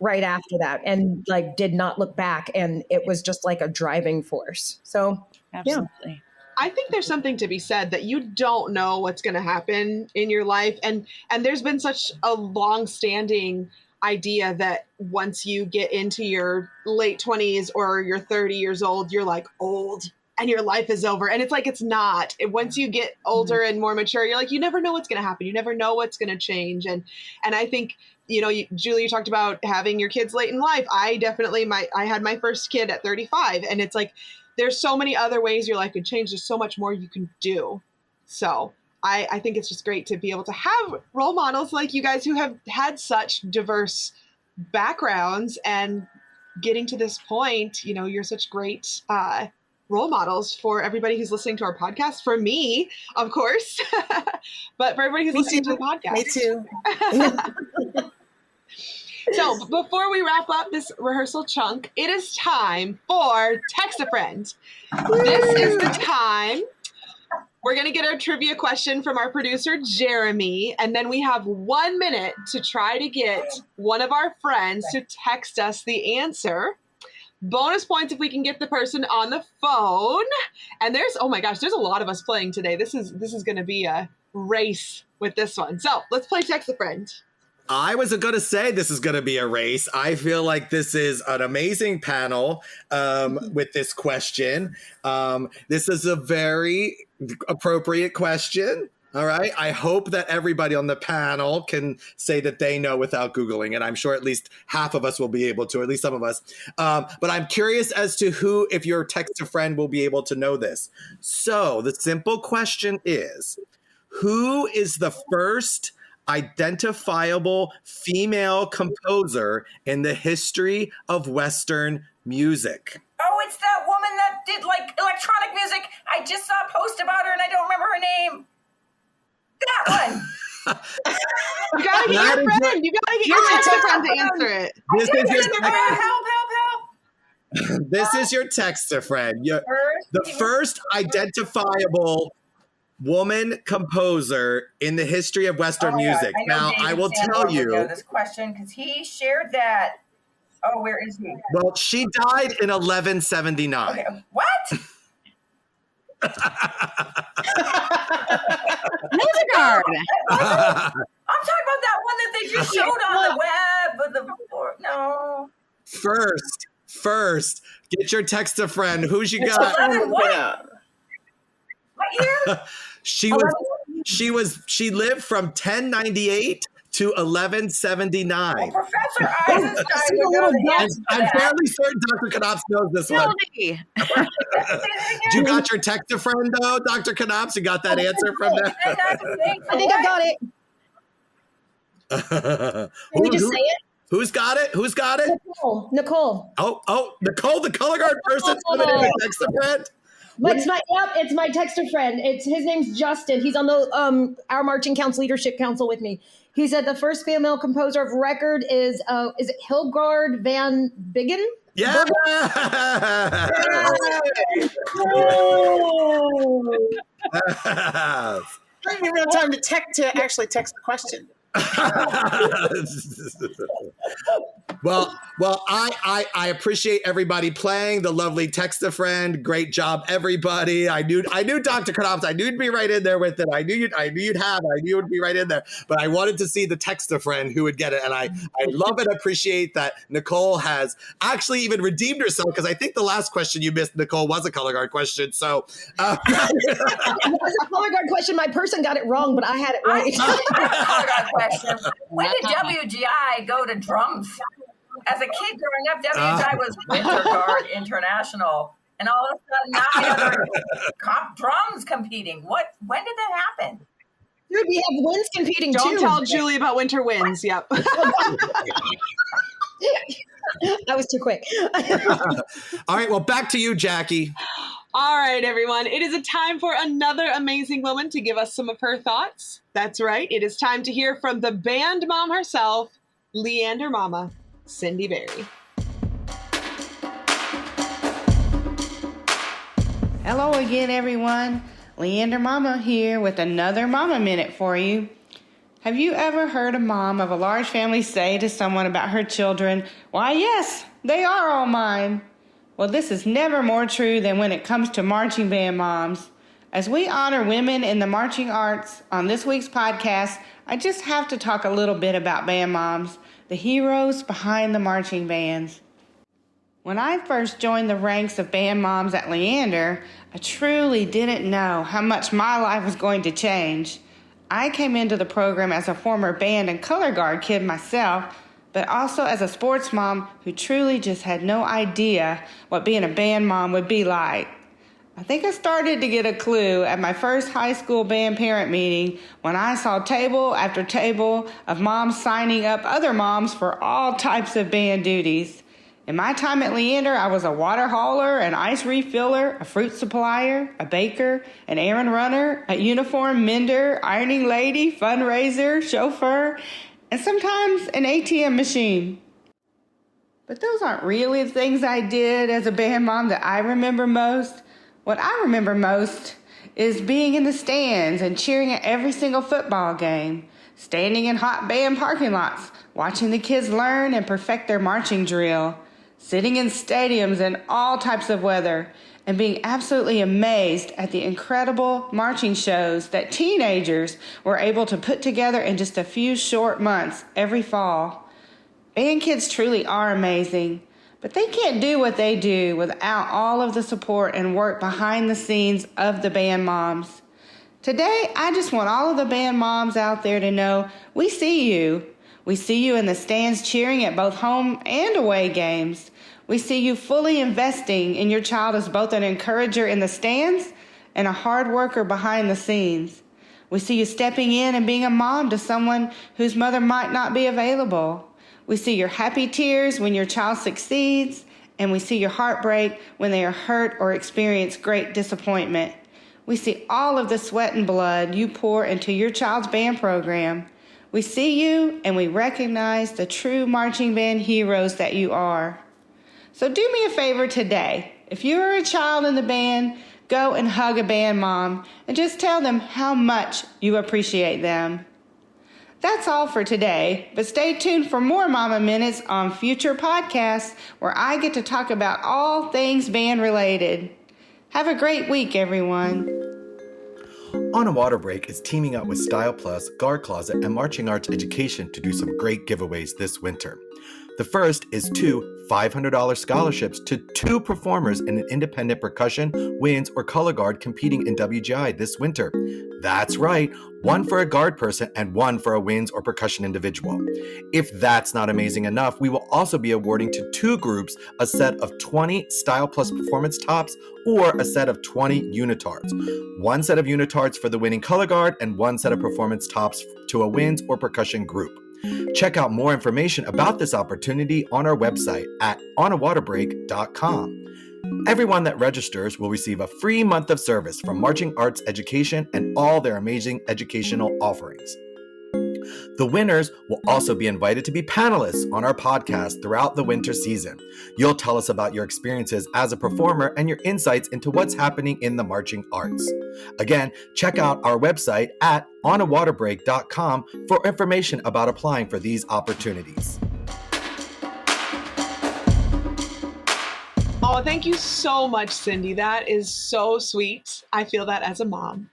[SPEAKER 4] right after that and like did not look back. And it was just like a driving force. So,
[SPEAKER 2] Absolutely.
[SPEAKER 4] Yeah.
[SPEAKER 5] I think there's something to be said that you don't know what's going to happen in your life. And there's been such a long-standing idea that once you get into your late 20s or you're 30 years old, you're like old and your life is over. And it's like, it's not. Once you get older and more mature, you're like, you never know what's going to happen. You never know what's going to change. And I think, you know, Julie, you talked about having your kids late in life. I definitely, I had my first kid at 35, and it's like, there's so many other ways your life could change. There's so much more you can do. So I think it's just great to be able to have role models like you guys who have had such diverse backgrounds, and getting to this point, you know, you're such great role models for everybody who's listening to our podcast. For me, of course, but for everybody who's listening to the podcast.
[SPEAKER 6] Me too.
[SPEAKER 5] So before we wrap up this rehearsal chunk, it is time for Text a Friend. This is the time. We're going to get our trivia question from our producer, Jeremy, and then we have 1 minute to try to get one of our friends to text us the answer. Bonus points if we can get the person on the phone. And there's, oh my gosh, there's a lot of us playing today. This is going to be a race with this one. So let's play Text a Friend.
[SPEAKER 8] I was going to say this is going to be a race. I feel like this is an amazing panel with this question. This is a very appropriate question. All right. I hope that everybody on the panel can say that they know without Googling it. I'm sure at least half of us will be able to, or at least some of us. But I'm curious as to who, if your text a friend, will be able to know this. So the simple question is, who is the first identifiable female composer in the history of Western music?
[SPEAKER 7] Oh, it's that woman that did like electronic music. I just saw a post about her and I don't remember her name. That one.
[SPEAKER 5] You gotta get your friend. You gotta get your text a friend to answer it.
[SPEAKER 8] This is your
[SPEAKER 7] help.
[SPEAKER 8] This is your text a friend. The first identifiable woman composer in the history of Western music. Now, I will tell you
[SPEAKER 7] this question because he shared that. Oh, where is he?
[SPEAKER 8] Well, she died in 1179.
[SPEAKER 7] Okay, what?
[SPEAKER 2] Hildegard.
[SPEAKER 7] I'm talking about that one that they just showed on the web. No.
[SPEAKER 8] First, get your text a friend. Who's you got?
[SPEAKER 7] 11 what? What year?
[SPEAKER 8] She lived from 1098 to 1179.
[SPEAKER 7] Well, Professor Eisenstein would know the answer to
[SPEAKER 8] I'm
[SPEAKER 7] that.
[SPEAKER 8] fairly certain Dr. Knops knows this one. You got your text a friend though, Dr. Knops? You got that answer from them?
[SPEAKER 4] I think I got it. Can we just say it?
[SPEAKER 8] Who's got it? Who's got it?
[SPEAKER 4] Nicole.
[SPEAKER 8] Oh, Nicole, the color guard person. Text a friend.
[SPEAKER 4] It's my texter friend. His name's Justin. He's on the our marching council leadership council with me. He said the first female composer of record is it Hildegard van Bingen?
[SPEAKER 8] Yeah.
[SPEAKER 6] I didn't even have time to actually text the question.
[SPEAKER 8] Well, I appreciate everybody playing. The lovely text a friend. Great job, everybody. I knew Dr. Knops. I knew you'd be right in there with it. I knew you'd be right in there. But I wanted to see the text a friend who would get it. And I love and appreciate that Nicole has actually even redeemed herself, because I think the last question you missed, Nicole, was a color guard question. So
[SPEAKER 4] it was a color guard question. My person got it wrong, but I had it right.
[SPEAKER 7] Color guard question. When did WGI go to drums? As a kid growing up, WGI was Winter Guard International, and all of a sudden 9 other drums competing. When did that happen?
[SPEAKER 4] Dude, we have winds competing
[SPEAKER 5] Don't
[SPEAKER 4] too.
[SPEAKER 5] tell Julie about Winter Winds. Yep.
[SPEAKER 4] That was too quick.
[SPEAKER 8] All right, well, back to you, Jackie.
[SPEAKER 5] All right, everyone. It is a time for another amazing woman to give us some of her thoughts. That's right. It is time to hear from the band mom herself, Leander Mama, Cindy Berry.
[SPEAKER 9] Hello again, everyone. Leander Mama here with another Mama Minute for you. Have you ever heard a mom of a large family say to someone about her children, "Why, yes, they are all mine"? Well, this is never more true than when it comes to marching band moms. As we honor women in the marching arts on this week's podcast, I just have to talk a little bit about band moms, the heroes behind the marching bands. When I first joined the ranks of band moms at Leander, I truly didn't know how much my life was going to change. I came into the program as a former band and color guard kid myself, but also as a sports mom who truly just had no idea what being a band mom would be like. I think I started to get a clue at my first high school band parent meeting when I saw table after table of moms signing up other moms for all types of band duties. In my time at Leander, I was a water hauler, an ice refiller, a fruit supplier, a baker, an errand runner, a uniform mender, ironing lady, fundraiser, chauffeur, and sometimes an ATM machine. But those aren't really the things I did as a band mom that I remember most. What I remember most is being in the stands and cheering at every single football game, standing in hot band parking lots, watching the kids learn and perfect their marching drill, sitting in stadiums in all types of weather, and being absolutely amazed at the incredible marching shows that teenagers were able to put together in just a few short months every fall. Band kids truly are amazing, but they can't do what they do without all of the support and work behind the scenes of the band moms. Today, I just want all of the band moms out there to know we see you. We see you in the stands cheering at both home and away games. We see you fully investing in your child as both an encourager in the stands and a hard worker behind the scenes. We see you stepping in and being a mom to someone whose mother might not be available. We see your happy tears when your child succeeds, and we see your heartbreak when they are hurt or experience great disappointment. We see all of the sweat and blood you pour into your child's band program. We see you and we recognize the true marching band heroes that you are. So do me a favor today. If you are a child in the band, go and hug a band mom and just tell them how much you appreciate them. That's all for today, but stay tuned for more Mama Minutes on future podcasts where I get to talk about all things band related. Have a great week, everyone.
[SPEAKER 8] On a Water Break is teaming up with Style Plus, Guard Closet, and Marching Arts Education to do some great giveaways this winter. The first is 2 $500 scholarships to 2 performers in an independent percussion, winds, or color guard competing in WGI this winter. That's right, 1 for a guard person and 1 for a winds or percussion individual. If that's not amazing enough, we will also be awarding to 2 groups a set of 20 Style Plus performance tops or a set of 20 unitards. 1 set of unitards for the winning color guard and 1 set of performance tops to a winds or percussion group. Check out more information about this opportunity on our website at onawaterbreak.com. Everyone that registers will receive a free month of service from Marching Arts Education and all their amazing educational offerings. The winners will also be invited to be panelists on our podcast throughout the winter season. You'll tell us about your experiences as a performer and your insights into what's happening in the marching arts. Again, check out our website at onawaterbreak.com for information about applying for these opportunities.
[SPEAKER 5] Oh, thank you so much, Cindy. That is so sweet. I feel that as a mom.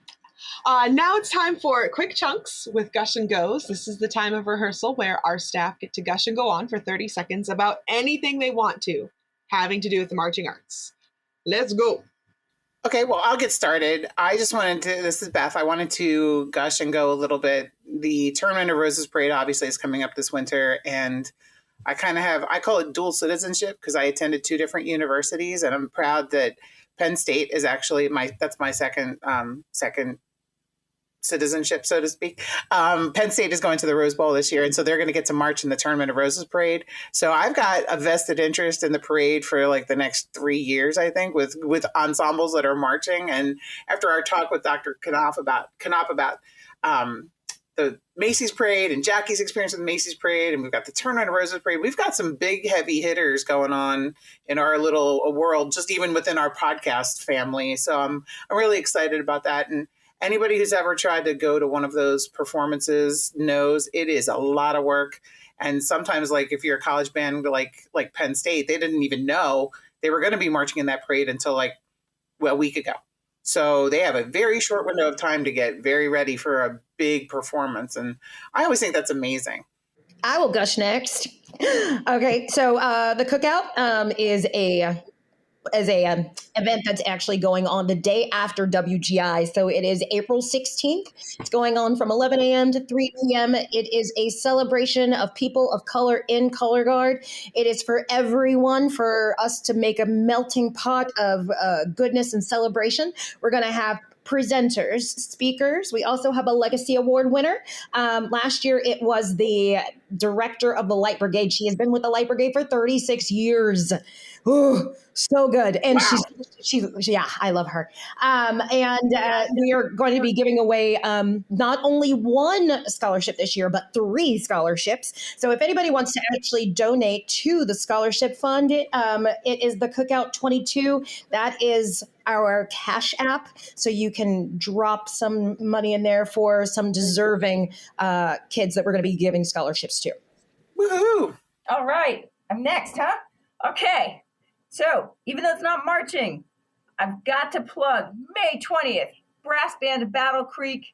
[SPEAKER 5] Now it's time for Quick Chunks with Gush and Goes. This is the time of rehearsal where our staff get to gush and go on for 30 seconds about anything they want to, having to do with the marching arts. Let's go.
[SPEAKER 6] Okay, well, I'll get started. I just wanted to, this is Beth, I wanted to gush and go a little bit. The Tournament of Roses Parade obviously is coming up this winter, and I call it dual citizenship because I attended 2 different universities, and I'm proud that Penn State is actually that's my second citizenship, so to speak. Penn State is going to the Rose Bowl this year, and so they're going to get to march in the Tournament of Roses parade. So I've got a vested interest in the parade for like the next 3 years, I think, with ensembles that are marching. And after our talk with Dr. Knopf about the Macy's parade and Jackie's experience with the Macy's parade, and we've got the Tournament of Roses parade. We've got some big heavy hitters going on in our little world, just even within our podcast family. So I'm really excited about that. And anybody who's ever tried to go to one of those performances knows it is a lot of work. And sometimes, like if you're a college band like Penn State, they didn't even know they were going to be marching in that parade until like a week ago. So they have a very short window of time to get very ready for a big performance. And I always think that's amazing.
[SPEAKER 4] I will gush next. Okay, so the Cookout is a event that's actually going on the day after WGI. So it is April 16th. It's going on from 11 a.m. to 3 p.m. It is a celebration of people of color in Color Guard. It is for everyone, for us to make a melting pot of goodness and celebration. We're going to have presenters, speakers. We also have a Legacy Award winner. Last year, it was the director of the Light Brigade. She has been with the Light Brigade for 36 years. Ooh, so good. And wow. she's I love her. And we are going to be giving away not only one scholarship this year, but 3 scholarships. So if anybody wants to actually donate to the scholarship fund, it is the Cookout 22. That is our Cash App. So you can drop some money in there for some deserving kids that we're going to be giving scholarships to.
[SPEAKER 6] Woohoo!
[SPEAKER 7] All right. I'm next, huh? Okay. So, even though it's not marching, I've got to plug May 20th, Brass Band of Battle Creek.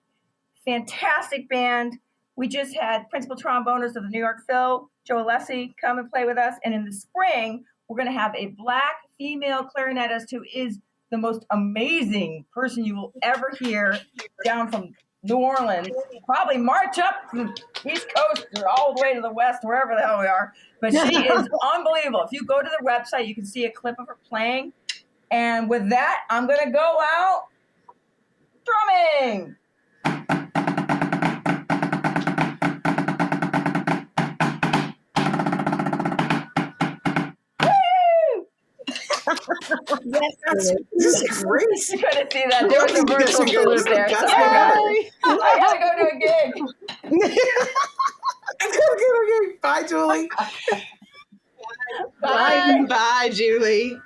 [SPEAKER 7] Fantastic band. We just had principal trombonist of the New York Phil, Joe Alessi, come and play with us. And in the spring, we're going to have a Black female clarinetist who is the most amazing person you will ever hear down from New Orleans. Probably march up from the East Coast or all the way to the West, wherever the hell we are. But she is unbelievable. If you go to the website, you can see a clip of her playing. And with that, I'm going to go out drumming.
[SPEAKER 6] Yes, this is great.
[SPEAKER 7] You couldn't see that. There was a virtual salute there. So I gotta go to a gig.
[SPEAKER 6] Bye, Julie.
[SPEAKER 5] Bye, Julie.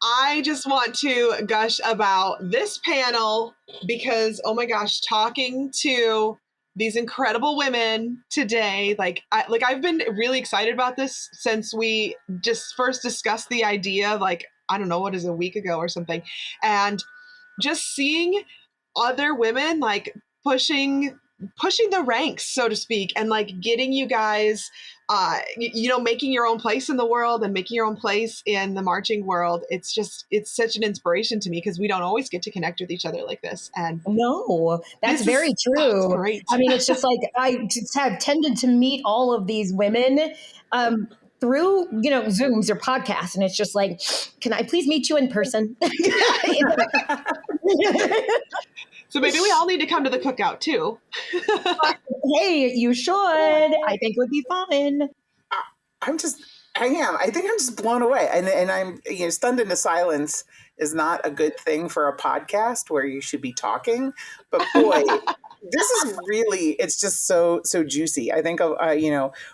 [SPEAKER 5] I just want to gush about this panel because, oh my gosh, talking to these incredible women today, I've been really excited about this since we just first discussed the idea, I don't know, what is it, a week ago or something. And just seeing other women pushing the ranks, so to speak, and getting you guys, making your own place in the world and making your own place in the marching world. It's such an inspiration to me because we don't always get to connect with each other like this. And
[SPEAKER 4] no, that's very true.
[SPEAKER 5] Great.
[SPEAKER 4] I mean, it's just I just have tended to meet all of these women through, Zooms or podcasts. And it's just can I please meet you in person?
[SPEAKER 5] So maybe we all need to come to the Cookout too.
[SPEAKER 4] Hey, you should. I think it would be fun.
[SPEAKER 6] I think I'm just blown away. And I'm, stunned into silence is not a good thing for a podcast where you should be talking. But boy, this is really, it's just so juicy. I think of,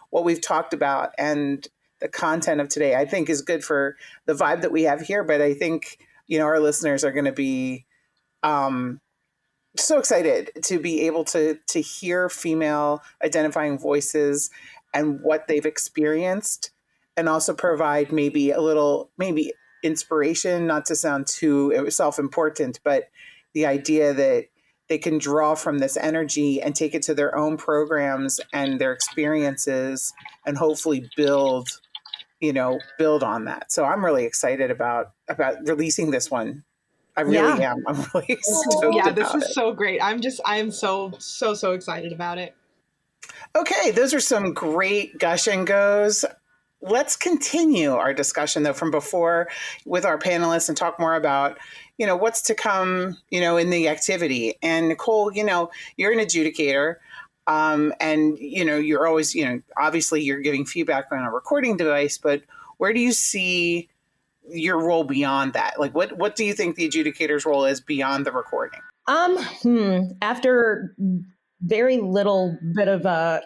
[SPEAKER 6] what we've talked about and the content of today, I think is good for the vibe that we have here. But I think, our listeners are going to be, so excited to be able to hear female identifying voices and what they've experienced, and also provide maybe inspiration, not to sound too self-important, but the idea that they can draw from this energy and take it to their own programs and their experiences and hopefully build on that. So I'm really excited about releasing this one. I really am. I'm really stoked about
[SPEAKER 5] this is so great. I am so excited about it.
[SPEAKER 6] Okay, those are some great gush and goes. let's continue our discussion though from before with our panelists and talk more about, what's to come, in the activity. And Nicole, you're an adjudicator. And, you're always, obviously you're giving feedback on a recording device, but where do you see your role beyond that? Like, what do you think the adjudicator's role is beyond the recording?
[SPEAKER 4] After very little bit of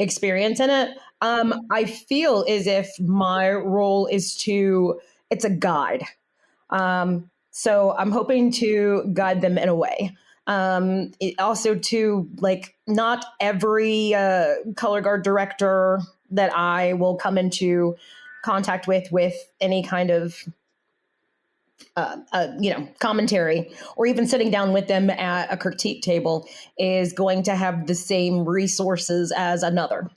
[SPEAKER 4] experience in it, I feel as if my role is it's a guide. So I'm hoping to guide them in a way. It also to not every color guard director that I will come into contact with any kind of commentary or even sitting down with them at a critique table is going to have the same resources as another.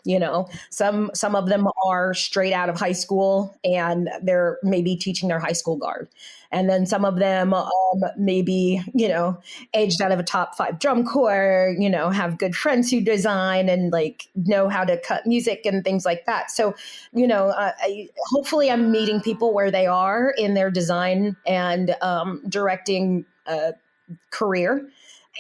[SPEAKER 4] Some of them are straight out of high school and they're maybe teaching their high school guard. And then some of them maybe, aged out of a top 5 drum corps, have good friends who design and know how to cut music and things like that. So, hopefully I'm meeting people where they are in their design and directing career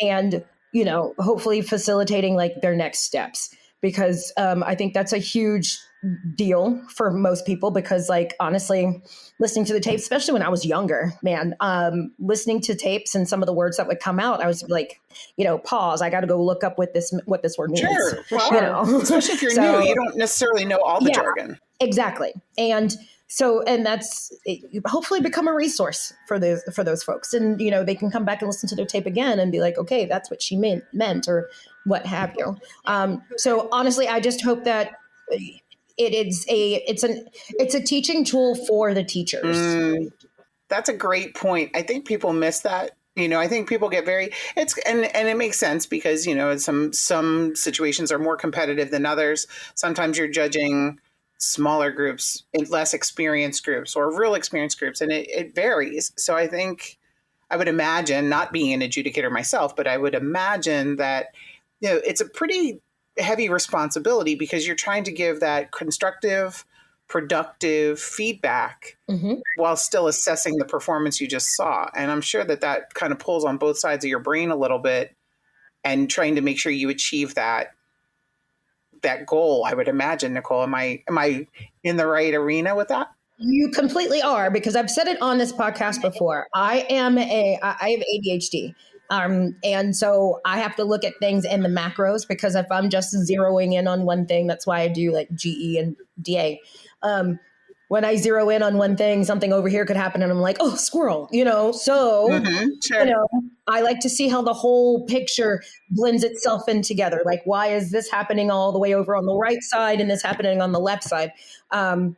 [SPEAKER 4] and, hopefully facilitating their next steps, because I think that's a huge deal for most people because honestly, listening to the tapes, especially when I was younger, man, listening to tapes and some of the words that would come out, I was pause. I got to go look up what this word means.
[SPEAKER 6] Sure. Well, especially if you're new, you don't necessarily know all the jargon.
[SPEAKER 4] Exactly. And so, and that's hopefully become a resource for those folks. And, they can come back and listen to their tape again and be like, okay, that's what she meant or what have you. So honestly, I just hope that it's a teaching tool for the teachers.
[SPEAKER 6] That's a great point. I think people miss that. I think people get and it makes sense because, some situations are more competitive than others. Sometimes you're judging smaller groups, less experienced groups or real experienced groups, and it varies. So I think I would imagine, not being an adjudicator myself, but I would imagine that, it's a pretty heavy responsibility because you're trying to give that constructive, productive feedback while still assessing the performance you just saw. And I'm sure that kind of pulls on both sides of your brain a little bit and trying to make sure you achieve that goal, I would imagine. Nicole, am I in the right arena with that?
[SPEAKER 4] You completely are, because I've said it on this podcast before. I have ADHD. And so I have to look at things in the macros, because if I'm just zeroing in on one thing, that's why I do GE and DA. When I zero in on one thing, something over here could happen and I'm like, oh, squirrel, so,
[SPEAKER 6] sure.
[SPEAKER 4] I like to see how the whole picture blends itself in together. Like, why is this happening all the way over on the right side and this happening on the left side? And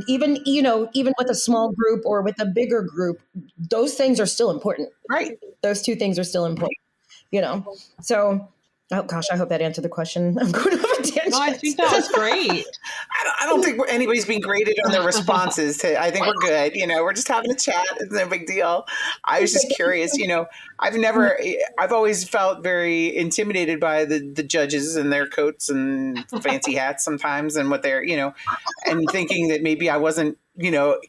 [SPEAKER 4] even with a small group or with a bigger group, those things are still important.
[SPEAKER 6] Right.
[SPEAKER 4] Those two things are still important, So, oh gosh, I hope that answered the question. I'm going off a tangent.
[SPEAKER 5] No, I think that was great.
[SPEAKER 6] I don't think anybody's being graded on their responses. I think we're good. We're just having a chat. It's no big deal. I was just curious. I've always felt very intimidated by the judges and their coats and fancy hats sometimes, and what they're, and thinking that maybe I wasn't,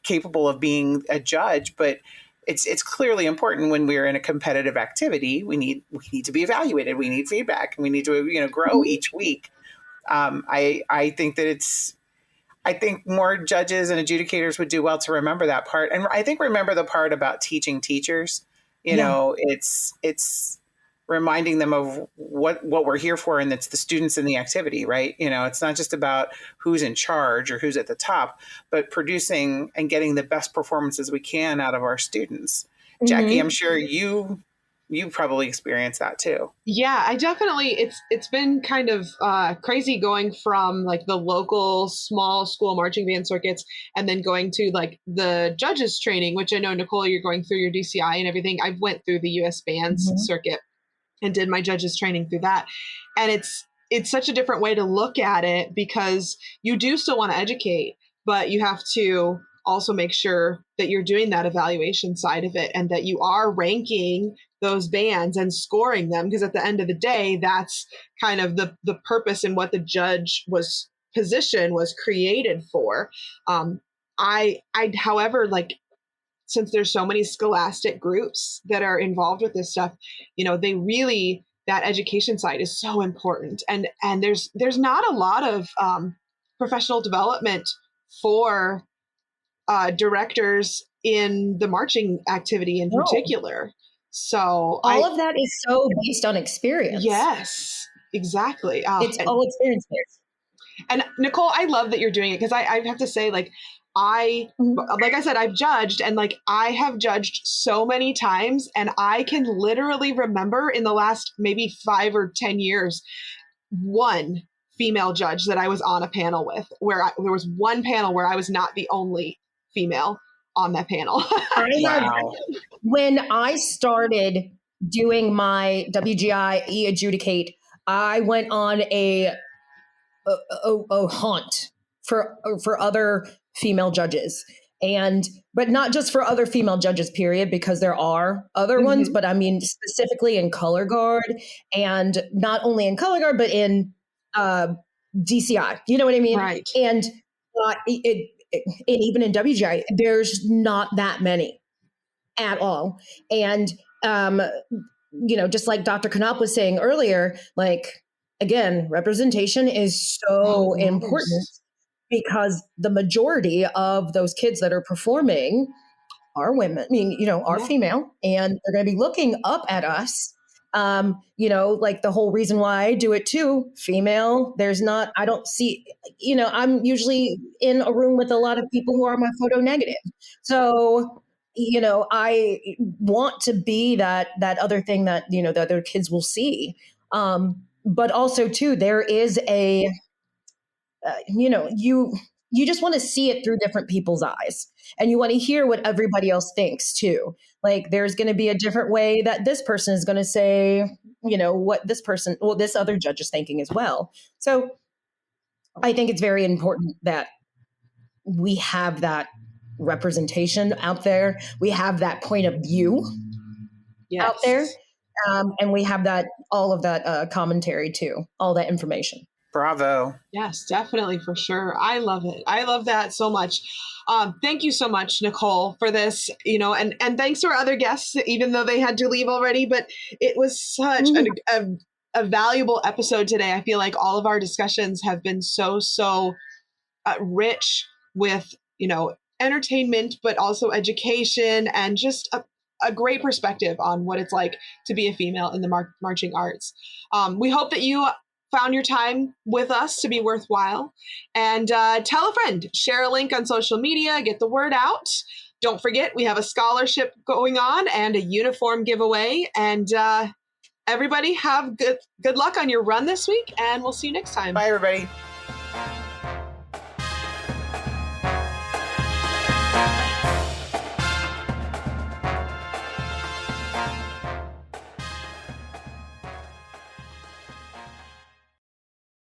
[SPEAKER 6] capable of being a judge. But it's clearly important when we're in a competitive activity. We need to be evaluated. We need feedback, and we need to grow each week. I think that I think more judges and adjudicators would do well to remember that part, and I think remember the part about teaching teachers. It's reminding them of what we're here for, and it's the students in the activity, right? It's not just about who's in charge or who's at the top, but producing and getting the best performances we can out of our students. Jackie, I'm sure you probably experienced that too.
[SPEAKER 5] Yeah, I definitely, it's been kind of crazy going from the local small school marching band circuits and then going to the judges training, which I know, Nicole, you're going through your DCI and everything. I went through the US bands circuit and did my judges training through that. And it's such a different way to look at it, because you do still want to educate, but you have to also make sure that you're doing that evaluation side of it and that you are ranking those bands and scoring them, because at the end of the day, that's kind of the purpose and what the judge was position was created for. However, like, since there's so many scholastic groups that are involved with this stuff, they really, that education side is so important. And there's not a lot of professional development for directors in the marching activity in particular. So
[SPEAKER 4] all of that is so based on experience.
[SPEAKER 5] Yes, exactly.
[SPEAKER 4] It's all experience based.
[SPEAKER 5] And Nicole, I love that you're doing it, because I have to say, like I said, I've judged, and like I have judged so many times, and I can literally remember in the last maybe 5 or 10 years, one female judge that I was on a panel with, where there was one panel where I was not the only female on that panel.
[SPEAKER 4] When I started doing my WGI e-adjudicate, I went on a hunt for other female judges, but not just for other female judges, period, because there are other ones, but I mean specifically in color guard, and not only in color guard, but in DCI. You know what I mean?
[SPEAKER 5] Right.
[SPEAKER 4] And and even in WGI, there's not that many at all. And just like Dr. Knopp was saying earlier, like, again, representation is so important, because the majority of those kids that are performing are women, are female, and they're going to be looking up at us. Like the whole reason why I do it too, female, I don't see, I'm usually in a room with a lot of people who are my photo negative. So, I want to be that other thing that, the other kids will see. But also too, there is you just want to see it through different people's eyes, and you want to hear what everybody else thinks too. Like, there's going to be a different way that this person is going to say, what this other judge is thinking as well. So I think it's very important that we have that representation out there. We have that point of view out there. And we have all of that commentary too, all that information.
[SPEAKER 6] Bravo.
[SPEAKER 5] Yes, definitely, for sure. I love it. I love that so much. Thank you so much, Nicole, for this, and thanks to our other guests, even though they had to leave already, but it was such a valuable episode today. I feel like all of our discussions have been so rich with, entertainment, but also education, and just a great perspective on what it's like to be a female in the marching arts. We hope that you found your time with us to be worthwhile, and tell a friend, share a link on social media, get the word out. Don't forget, we have a scholarship going on and a uniform giveaway, and everybody have good luck on your run this week, and we'll see you next time.
[SPEAKER 6] Bye, everybody.